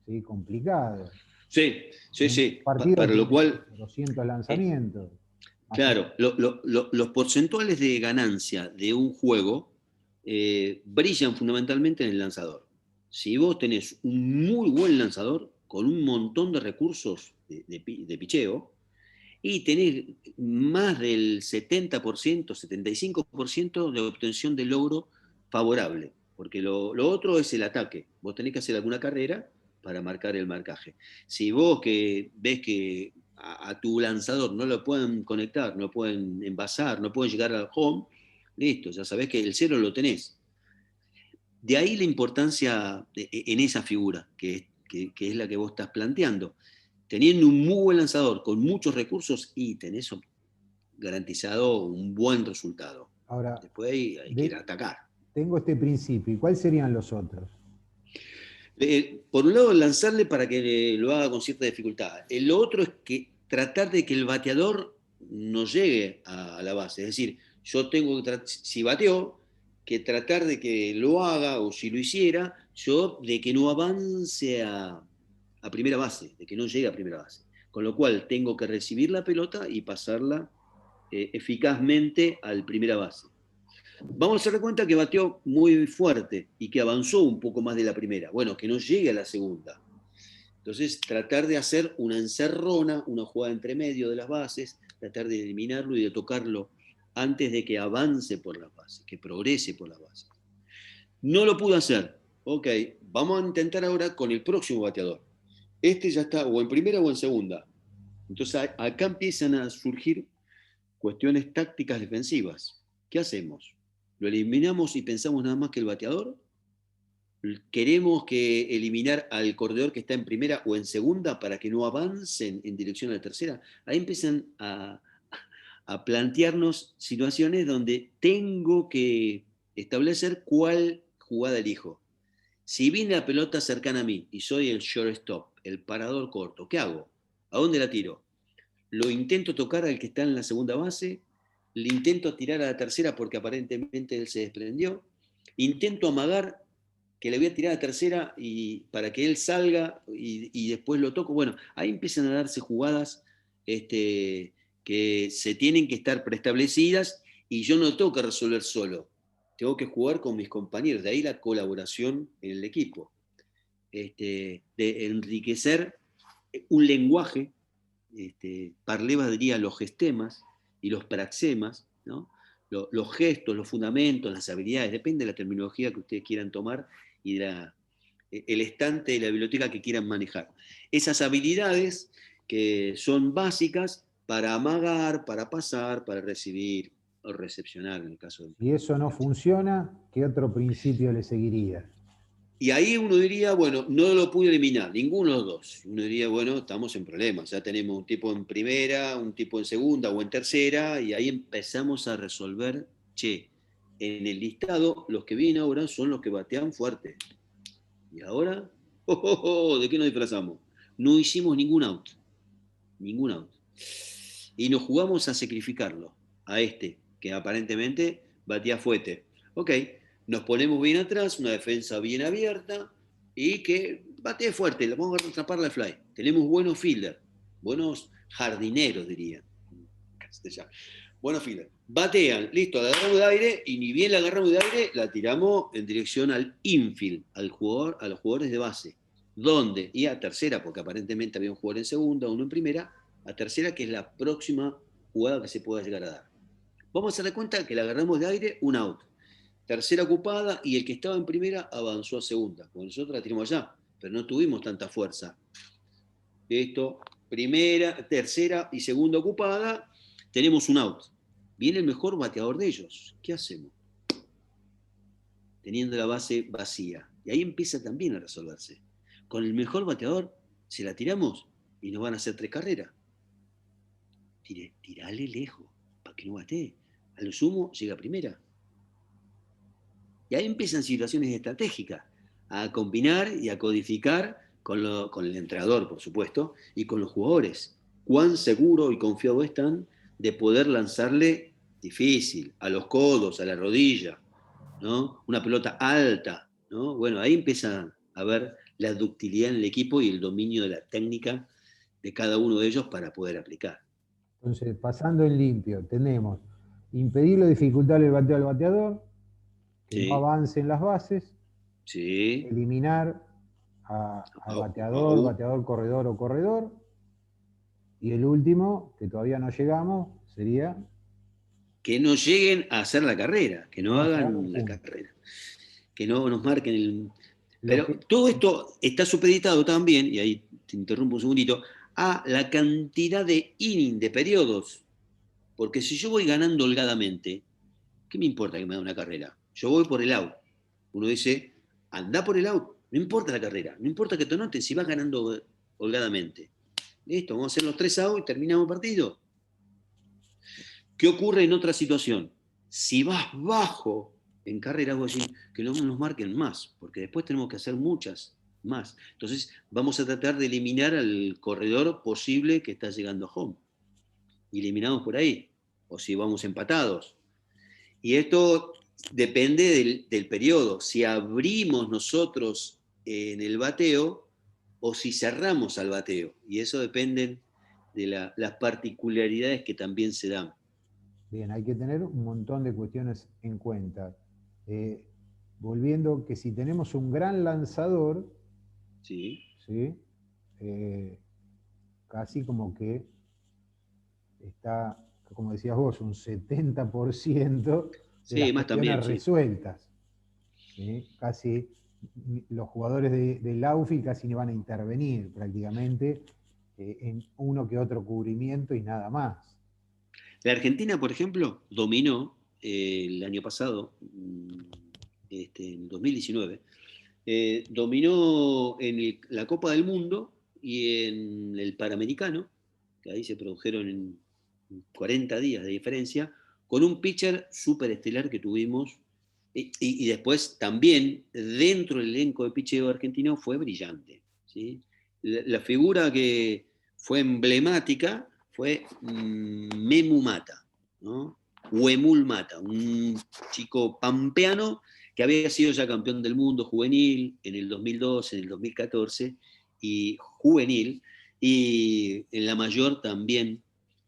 ¿sí? Complicado. Sí, sí, Un sí. partido Para lo tiene cual, 200 eh, lanzamientos, más o claro, los porcentuales de ganancia de un juego brillan fundamentalmente en el lanzador. Si vos tenés un muy buen lanzador con un montón de recursos de picheo y tenés más del 70%, 75% de obtención de logro favorable, porque lo otro es el ataque. Vos tenés que hacer alguna carrera para marcar el marcaje. Si vos que ves que a tu lanzador no lo pueden conectar, no pueden envasar, no pueden llegar al home, listo, ya sabés que el cero lo tenés. De ahí la importancia en esa figura, que es la que vos estás planteando. Teniendo un muy buen lanzador con muchos recursos y tenés garantizado un buen resultado. Ahora, Después hay que ir a atacar. tengo este principio. ¿Y cuáles serían los otros? Por un lado, lanzarle para que lo haga con cierta dificultad. Lo otro es que tratar de que el bateador no llegue a la base. Es decir, yo tengo que, si bateo, que tratar de que lo haga, o si lo hiciera, yo de que no avance a primera base, de que no llegue a primera base. Con lo cual, tengo que recibir la pelota y pasarla eficazmente al primera base. Vamos a hacer cuenta que bateó muy fuerte y que avanzó un poco más de la primera. Bueno, que no llegue a la segunda. Entonces, tratar de hacer una encerrona, una jugada entre medio de las bases, tratar de eliminarlo y de tocarlo antes de que avance por las bases, que progrese por las bases. No lo pudo hacer. Ok, vamos a intentar ahora con el próximo bateador. Este ya está o en primera o en segunda. Entonces, acá empiezan a surgir cuestiones tácticas defensivas. ¿Qué hacemos? ¿Lo eliminamos y pensamos nada más que el bateador? ¿Queremos que eliminar al corredor que está en primera o en segunda para que no avancen en dirección a la tercera? Ahí empiezan a plantearnos situaciones donde tengo que establecer cuál jugada elijo. Si viene la pelota cercana a mí y soy el shortstop, el parador corto, ¿qué hago? ¿A dónde la tiro? Lo intento tocar al que está en la segunda base, le intento tirar a la tercera porque aparentemente él se desprendió, intento amagar que le voy a tirar a la tercera y para que él salga y después lo toco. Bueno, ahí empiezan a darse jugadas que se tienen que estar preestablecidas y yo no tengo que resolver solo, tengo que jugar con mis compañeros, de ahí la colaboración en el equipo, de enriquecer un lenguaje. Parleva diría los gestemas y los praxemas, ¿no? Los gestos, los fundamentos, las habilidades, depende de la terminología que ustedes quieran tomar y el estante de la biblioteca que quieran manejar. Esas habilidades que son básicas para amagar, para pasar, para recibir o recepcionar en el caso del... Si eso no funciona, ¿qué otro principio le seguiría? Y ahí uno diría, bueno, no lo pude eliminar, ninguno de los dos. Uno diría, bueno, estamos en problemas. Ya tenemos un tipo en primera, un tipo en segunda o en tercera, y ahí empezamos a resolver, che, en el listado, los que vienen ahora son los que batean fuerte. Y ahora, ¿de qué nos disfrazamos? No hicimos ningún out, ningún out. Y nos jugamos a sacrificarlo, a este, que aparentemente batía fuerte. Ok, nos ponemos bien atrás, una defensa bien abierta y que bate fuerte, le vamos a atrapar la fly. Tenemos buenos fielders, buenos jardineros, diría. Buenos fielders. Batean, listo, la agarramos de aire y ni bien la agarramos de aire, la tiramos en dirección al infield, al jugador, a los jugadores de base. ¿Dónde? Y a tercera, porque aparentemente había un jugador en segunda, uno en primera, a tercera, que es la próxima jugada que se pueda llegar a dar. Vamos a dar cuenta que la agarramos de aire, un out. Tercera ocupada y el que estaba en primera avanzó a segunda. Porque nosotros la tiramos allá, pero no tuvimos tanta fuerza. Esto, primera, tercera y segunda ocupada, tenemos un out. Viene el mejor bateador de ellos. ¿Qué hacemos? Teniendo la base vacía. Y ahí empieza también a resolverse. Con el mejor bateador se la tiramos y nos van a hacer 3 carreras. Tirale lejos, para que no batee. A lo sumo llega a primera. Y ahí empiezan situaciones estratégicas, a combinar y a codificar con el entrenador, por supuesto, y con los jugadores. Cuán seguro y confiado están de poder lanzarle difícil, a los codos, a la rodilla, ¿no? Una pelota alta, ¿no? Bueno, ahí empieza a ver la ductilidad en el equipo y el dominio de la técnica de cada uno de ellos para poder aplicar. Entonces, pasando en limpio, tenemos impedirle dificultarle el bateo al bateador, que no Sí, avance en las bases, sí. eliminar al bateador, bateador, corredor o corredor, y el último, que todavía no llegamos, sería Que no lleguen a hacer la carrera, que no no llegar a hagan un la punto. carrera, que no nos marquen el... Lo Pero que, todo esto está supeditado también, y ahí te interrumpo un segundito, a la cantidad de inning, de periodos. Porque si yo voy ganando holgadamente, ¿qué me importa que me da una carrera? Yo voy por el out. Uno dice, anda por el out, no importa la carrera, no importa que te anotes si vas ganando holgadamente. Listo, vamos a hacer los 3 outs y terminamos el partido. ¿Qué ocurre en otra situación? Si vas bajo en carrera, vos decís que no nos marquen más, porque después tenemos que hacer muchas más. Entonces, vamos a tratar de eliminar al corredor posible que está llegando a home. Y eliminamos por ahí. O si vamos empatados. Y esto depende del periodo. Si abrimos nosotros en el bateo o si cerramos al bateo. Y eso depende de las particularidades que también se dan. bien, hay que tener un montón de cuestiones en cuenta. Eh, Volviendo que si tenemos un gran lanzador, ¿Sí? ¿sí? casi como que está, como decías vos, un 70% de las Sí, más también, cuestiones sí. resueltas. ¿Sí? Casi los jugadores del Aufi casi no van a intervenir prácticamente en uno que otro cubrimiento y nada más. La Argentina, por ejemplo, dominó el año pasado, en 2019, dominó en la Copa del Mundo y en el Panamericano, que ahí se produjeron en 40 días de diferencia, con un pitcher súper estelar que tuvimos. Y después también dentro del elenco de pitcheo argentino fue brillante. ¿Sí? La figura que fue emblemática fue Memu Mata, ¿no? Huemul Mata, un chico pampeano que había sido ya campeón del mundo juvenil en el 2012, en el 2014, y juvenil, y en la mayor también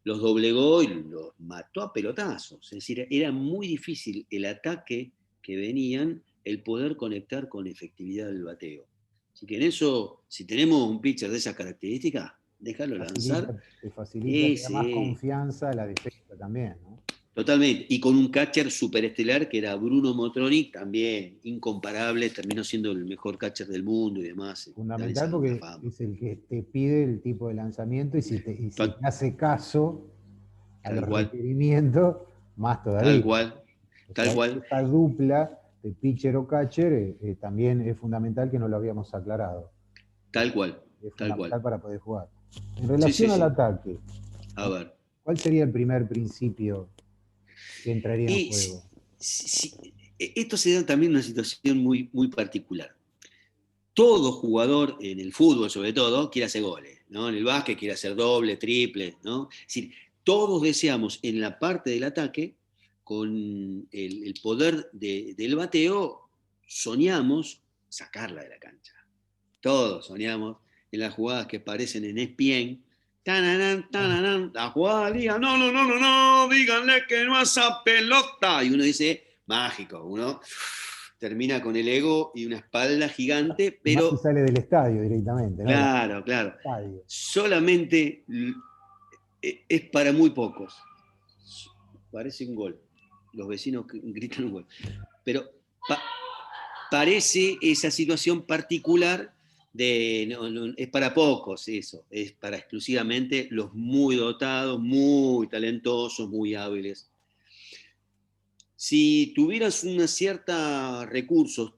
los doblegó y los mató a pelotazos. Es decir, era muy difícil el ataque que venían, el poder conectar con efectividad del bateo. Así que en eso, si tenemos un pitcher de esas características, déjalo lanzar. Te facilita, te da más Ese, confianza a la defensa también, ¿no? totalmente. Y con un catcher superestelar que era Bruno Motronic, también incomparable, terminó siendo el mejor catcher del mundo y demás. Está en el Fundamental Salón de la porque Fama. es el que te pide el tipo de lanzamiento y si te hace caso a Tal los cual, requerimientos, más tal todavía. cual, O tal sea, cual. esa dupla de pitcher o catcher también es fundamental, que no lo habíamos aclarado. Tal cual, Es tal cual. fundamental para poder jugar. En Sí, sí, relación al sí. ataque, A ver. ¿cuál sería el primer principio que entraría en Y juego? esto se da también en una situación muy, muy particular. Todo jugador, en el fútbol sobre todo, quiere hacer goles, ¿no? En el básquet quiere hacer doble, triple, ¿no? Es decir, todos deseamos en la parte del ataque, con el poder del bateo, soñamos sacarla de la cancha. Todos soñamos en las jugadas que aparecen en ESPN. Tananán, tananán, la jugada liga, no, no, no, no, no, díganle que no a esa pelota. Y uno dice, mágico, uno termina con el ego y una espalda gigante, Y más si pero sale del estadio directamente, ¿no? claro, claro, Estadio. solamente es para muy pocos. Parece un gol. Los vecinos gritan un gol. Pero pa parece esa situación particular de, es para pocos eso, es para exclusivamente los muy dotados, muy talentosos, muy hábiles. Si tuvieras una cierta recursos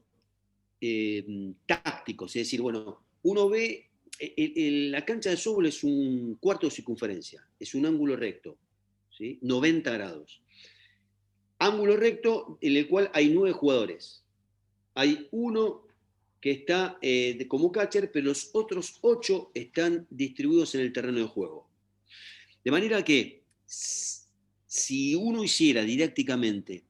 tácticos, es decir, bueno, uno ve, la cancha de softball es un cuarto de circunferencia, es un ángulo recto, ¿sí? 90 grados. Ángulo recto en el cual hay 9 jugadores. Hay uno que está como catcher, pero los otros 8 están distribuidos en el terreno de juego. De manera que si uno hiciera didácticamente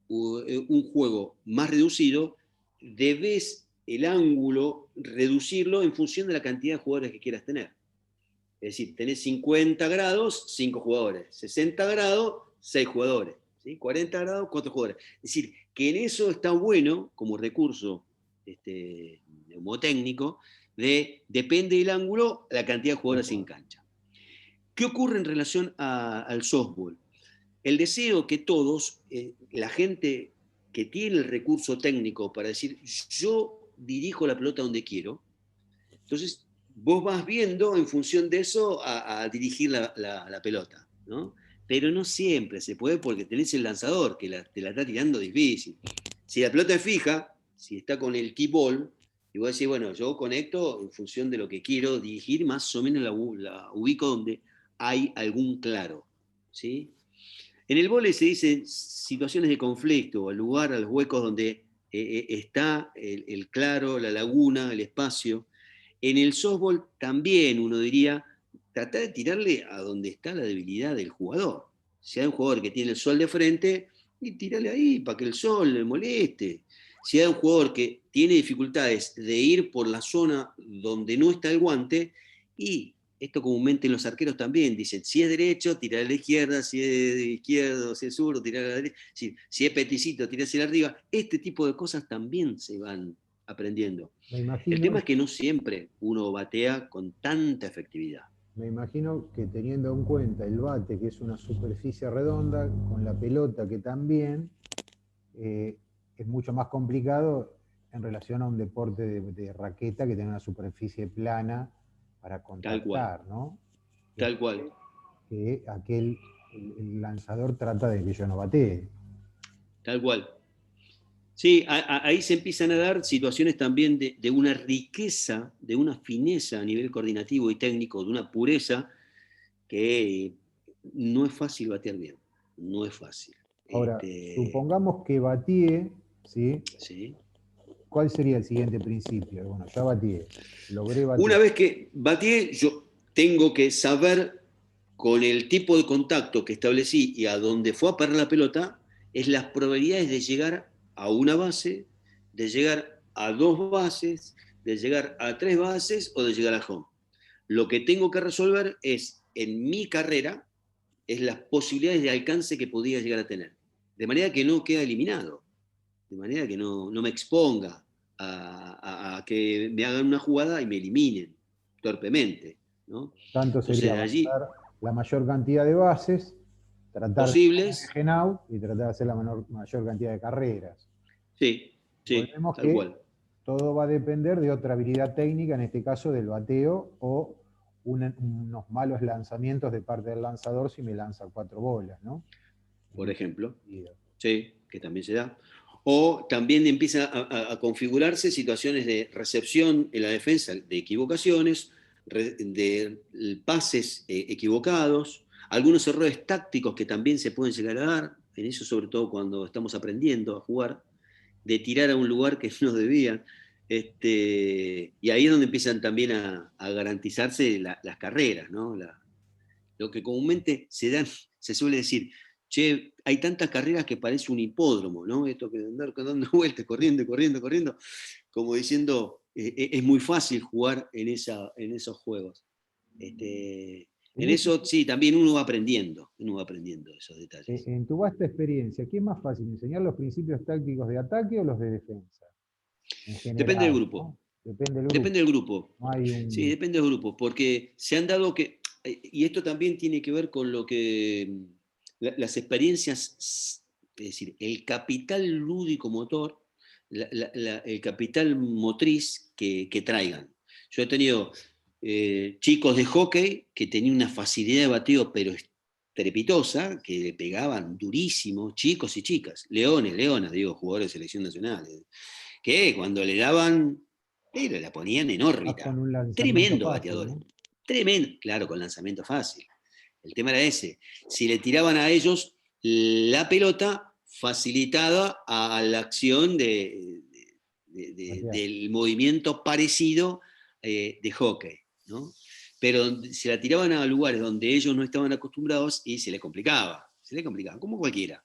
un juego más reducido, debes el ángulo reducirlo en función de la cantidad de jugadores que quieras tener. Es decir, tenés 50 grados, 5 jugadores, 60 grados, 6 jugadores, ¿sí? 40 grados, 4 jugadores. Es decir, que en eso está bueno como recurso neumotécnico, depende del ángulo, la cantidad de jugadores en cancha. ¿Qué ocurre en relación al softball? El deseo que todos, la gente que tiene el recurso técnico para decir, yo dirijo la pelota donde quiero, entonces vos vas viendo en función de eso a dirigir la pelota, ¿no? Pero no siempre se puede porque tenés el lanzador que te la está tirando difícil. Si la pelota es fija, si está con el keep ball, y vos decís, bueno, yo conecto en función de lo que quiero dirigir, más o menos la ubico donde hay algún claro, ¿sí? En el vóley se dice situaciones de conflicto, al lugar, a los huecos donde está el claro, la laguna, el espacio. En el softball también uno diría, tratar de tirarle a donde está la debilidad del jugador. Si hay un jugador que tiene el sol de frente, y tirarle ahí para que el sol le moleste. Si hay un jugador que tiene dificultades de ir por la zona donde no está el guante, y esto comúnmente en los arqueros también dicen, si es derecho, tirar a la izquierda, si es izquierdo, si es zurdo, tirar a la derecha, si es peticito, tirar hacia arriba. Este tipo de cosas también se van aprendiendo. Me El tema imagino, es que no siempre uno batea con tanta efectividad. me imagino que teniendo en cuenta el bate, que es una superficie redonda, con la pelota que también, es mucho más complicado en relación a un deporte de raqueta que tiene una superficie plana para Tal cual, contactar, ¿no? Que, tal cual. que el lanzador trata de que yo no batee. Tal cual. Sí, ahí se empiezan a dar situaciones también de una riqueza, de una fineza a nivel coordinativo y técnico, de una pureza que no es fácil batear bien. No es fácil. Ahora, Este, supongamos que batí, ¿sí? ¿sí? ¿Cuál sería el siguiente principio? Bueno, ya batí, logré Una batear. vez que bateé, yo tengo que saber con el tipo de contacto que establecí y a dónde fue a parar la pelota, es las probabilidades de llegar a una base, de llegar a dos bases, de llegar a tres bases o de llegar a home. Lo que tengo que resolver es, en mi carrera, es las posibilidades de alcance que podía llegar a tener. De manera que no queda eliminado, de manera que no me exponga a que me hagan una jugada y me eliminen torpemente, ¿no? Tanto Entonces sería de allí, avanzar la mayor cantidad de bases, tratar de que no me posibles, dejen out y tratar de hacer la mayor cantidad de carreras. sí, sí, Volvemos tal que cual. todo va a depender de otra habilidad técnica, en este caso del bateo o unos malos lanzamientos de parte del lanzador si me lanza 4 bolas, ¿no? En Por ese ejemplo, sentido. sí, que también se da. O también empieza a configurarse situaciones de recepción en la defensa de equivocaciones, de pases equivocados, algunos errores tácticos que también se pueden llegar a dar, en eso sobre todo cuando estamos aprendiendo a jugar, de tirar a un lugar que no debían. Y ahí es donde empiezan también a garantizarse las carreras, ¿no? Lo que comúnmente se suele decir, che, hay tantas carreras que parece un hipódromo, ¿no? Esto que andar dando vueltas, corriendo, corriendo, corriendo, como diciendo, es muy fácil jugar en esos juegos. En, En ese- eso sí, también uno va aprendiendo esos detalles. en tu vasta experiencia, ¿qué es más fácil, enseñar los principios tácticos de ataque o los de defensa? En Depende del general, grupo, ¿no? Depende del grupo. depende del grupo. No hay Sí, un... depende del grupo, porque se han dado que, y esto también tiene que ver con lo que las experiencias, es decir, el capital lúdico motor, el capital motriz que traigan. Yo he tenido chicos de hockey que tenían una facilidad de bateo, pero estrepitosa, que le pegaban durísimo, chicos y chicas, leonas, digo, jugadores de selección nacional, que cuando le daban, pero la ponían en Vas con órbita. un lanzamiento Tremendo fácil, bateadores. ¿no? Tremendo, claro, con lanzamiento fácil. El tema era ese. Si le tiraban a ellos la pelota facilitada a la acción Batear. del movimiento parecido de hockey, ¿no? Pero se la tiraban a lugares donde ellos no estaban acostumbrados y se le complicaba, como cualquiera.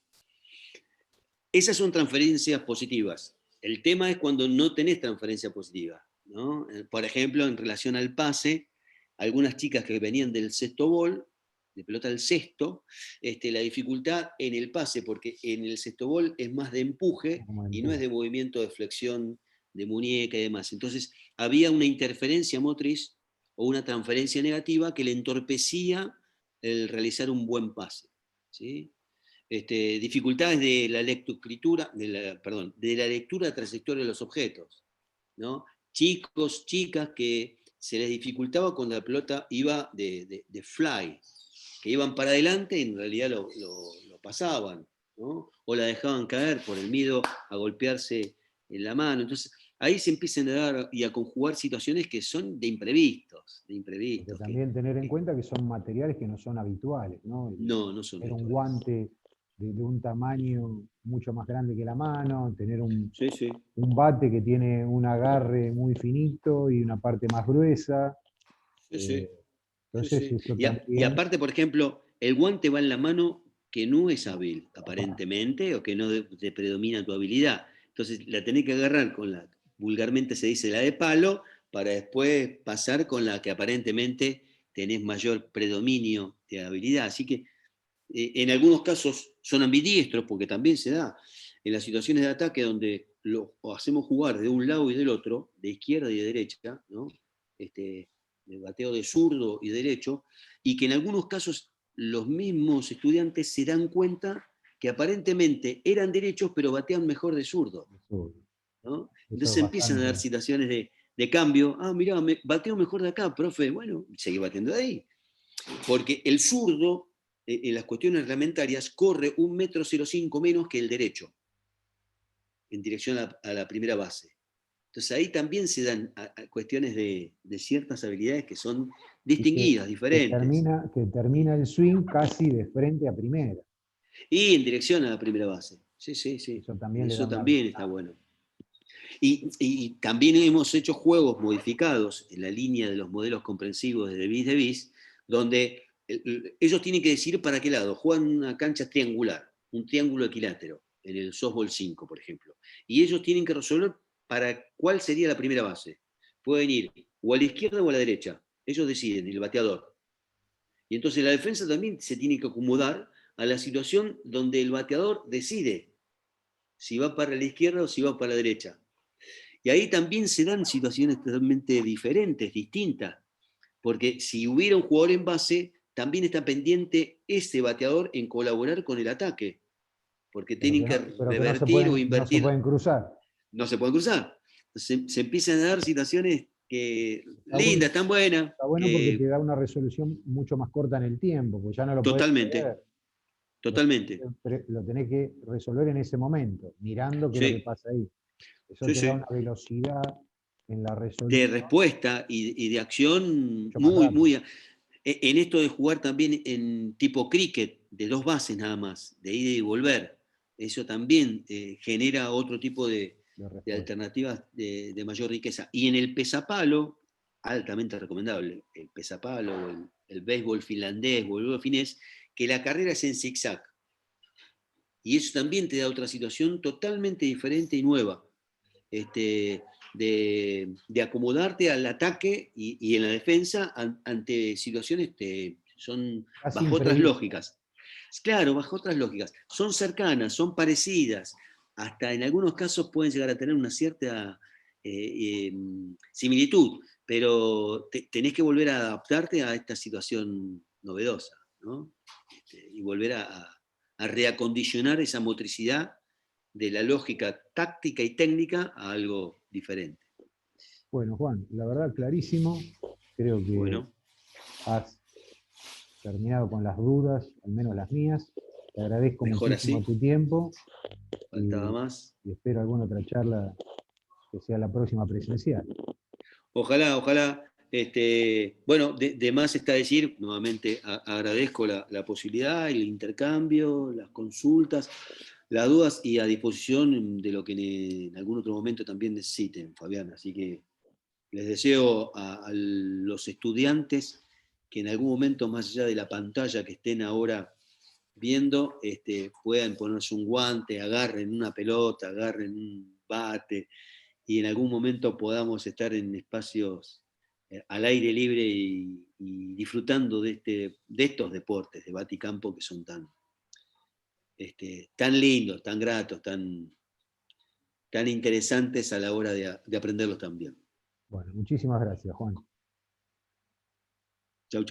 Esas son transferencias positivas. El tema es cuando no tenés transferencia positiva, ¿no? Por ejemplo, en relación al pase, algunas chicas que venían del sexto bol, de pelota al cesto, la dificultad en el pase, porque en el sexto bol es más de empuje Como y no es empuje. de movimiento de flexión de muñeca y demás. Entonces, había una interferencia motriz o una transferencia negativa que le entorpecía el realizar un buen pase, ¿sí? Dificultades de la lectoescritura, perdón, de la lectura de trayectoria de los objetos, ¿no? Chicos, chicas que se les dificultaba cuando la pelota iba de fly, que iban para adelante y en realidad lo pasaban, ¿no? O la dejaban caer por el miedo a golpearse en la mano. Entonces, ahí se empiezan a dar y a conjugar situaciones que son de Porque imprevistos, también tener en cuenta que son materiales que no son habituales, ¿no? no son Tener un habituales. guante de un tamaño mucho más grande que la mano, tener Sí, sí. un bate que tiene un agarre muy finito y una parte más gruesa. Sí, eh, sí. Sí, entonces sí. eso Y también, aparte, por ejemplo, el guante va en la mano que no es hábil, aparentemente, o que no te predomina tu habilidad. Entonces la tenés que agarrar con la, vulgarmente se dice la de palo, para después pasar con la que aparentemente tenés mayor predominio de habilidad. Así que en algunos casos son ambidiestros, porque también se da en las situaciones de ataque donde o hacemos jugar de un lado y del otro, de izquierda y de derecha, ¿no? De bateo de zurdo y derecho, y que en algunos casos los mismos estudiantes se dan cuenta que aparentemente eran derechos, pero batean mejor de zurdo, ¿no? Eso Entonces es empiezan a dar bastante. situaciones de cambio. Ah, mirá, bateo mejor de acá, profe. Bueno, seguí batiendo de ahí. Porque el zurdo, en las cuestiones reglamentarias, corre 1,05 m menos que el derecho, en dirección a la primera base. Entonces ahí también se dan a cuestiones de ciertas habilidades que son Y que, distinguidas, que diferentes. termina, que termina el swing casi de frente a primera. Y en dirección a la primera base. Sí, sí, sí. Eso también le da Eso una también está ventaja. bueno. Y también hemos hecho juegos modificados en la línea de los modelos comprensivos de Davis, donde ellos tienen que decir para qué lado. Juegan una cancha triangular, un triángulo equilátero, en el softball 5, por ejemplo. Y ellos tienen que resolver para cuál sería la primera base. Pueden ir o a la izquierda o a la derecha. Ellos deciden, el bateador. Y entonces la defensa también se tiene que acomodar a la situación donde el bateador decide si va para la izquierda o si va para la derecha. Y ahí también se dan situaciones totalmente diferentes, distintas, porque si hubiera un jugador en base, también está pendiente ese bateador en colaborar con el ataque, porque tienen que Pero que revertir o no se invertir, pueden cruzar. no se pueden cruzar. Se empiezan a dar situaciones que Está bueno, lindas, tan buenas, está bueno porque te que da una resolución mucho más corta en el tiempo, porque ya no lo podés totalmente, prever. totalmente. Lo tenés que resolver en ese momento, mirando qué es lo que Sí, pasa ahí. Eso sí, te da sí. una velocidad en la De resolución respuesta y de acción mucho más muy, rápida. muy. En esto de jugar también en tipo cricket, de 2 bases nada más, de ida y volver, eso también genera otro tipo De de respuesta. alternativas de mayor riqueza. Y en el pesapalo, altamente recomendable, el pesapalo, o el béisbol finlandés o el béisbol finés, que la carrera es en zigzag. Y eso también te da otra situación totalmente diferente y nueva. Este, de acomodarte al ataque y en la defensa ante situaciones que son Casi bajo otras imprevista. lógicas. Claro, bajo otras lógicas. Son cercanas, son parecidas, hasta en algunos casos pueden llegar a tener una cierta similitud, pero tenés que volver a adaptarte a esta situación novedosa, ¿no? Y volver a reacondicionar esa motricidad de la lógica táctica y técnica a algo diferente. Bueno, Juan, la verdad clarísimo. Creo que Bueno, has terminado con las dudas, al menos las mías. Te agradezco mejor muchísimo así, tu tiempo faltaba y, más. y espero alguna otra charla que sea la próxima presencial. Ojalá, ojalá. Bueno, de más está decir, nuevamente agradezco la posibilidad, el intercambio, las consultas, las dudas y a disposición de lo que en algún otro momento también necesiten, Fabián. Así que les deseo a los estudiantes que en algún momento, más allá de la pantalla que estén ahora viendo, puedan ponerse un guante, agarren una pelota, agarren un bate, y en algún momento podamos estar en espacios al aire libre y disfrutando de estos deportes de bate y campo que son tan lindos, tan gratos, tan interesantes a la hora de aprenderlos también. Bueno, muchísimas gracias, Juan. Chau, chau.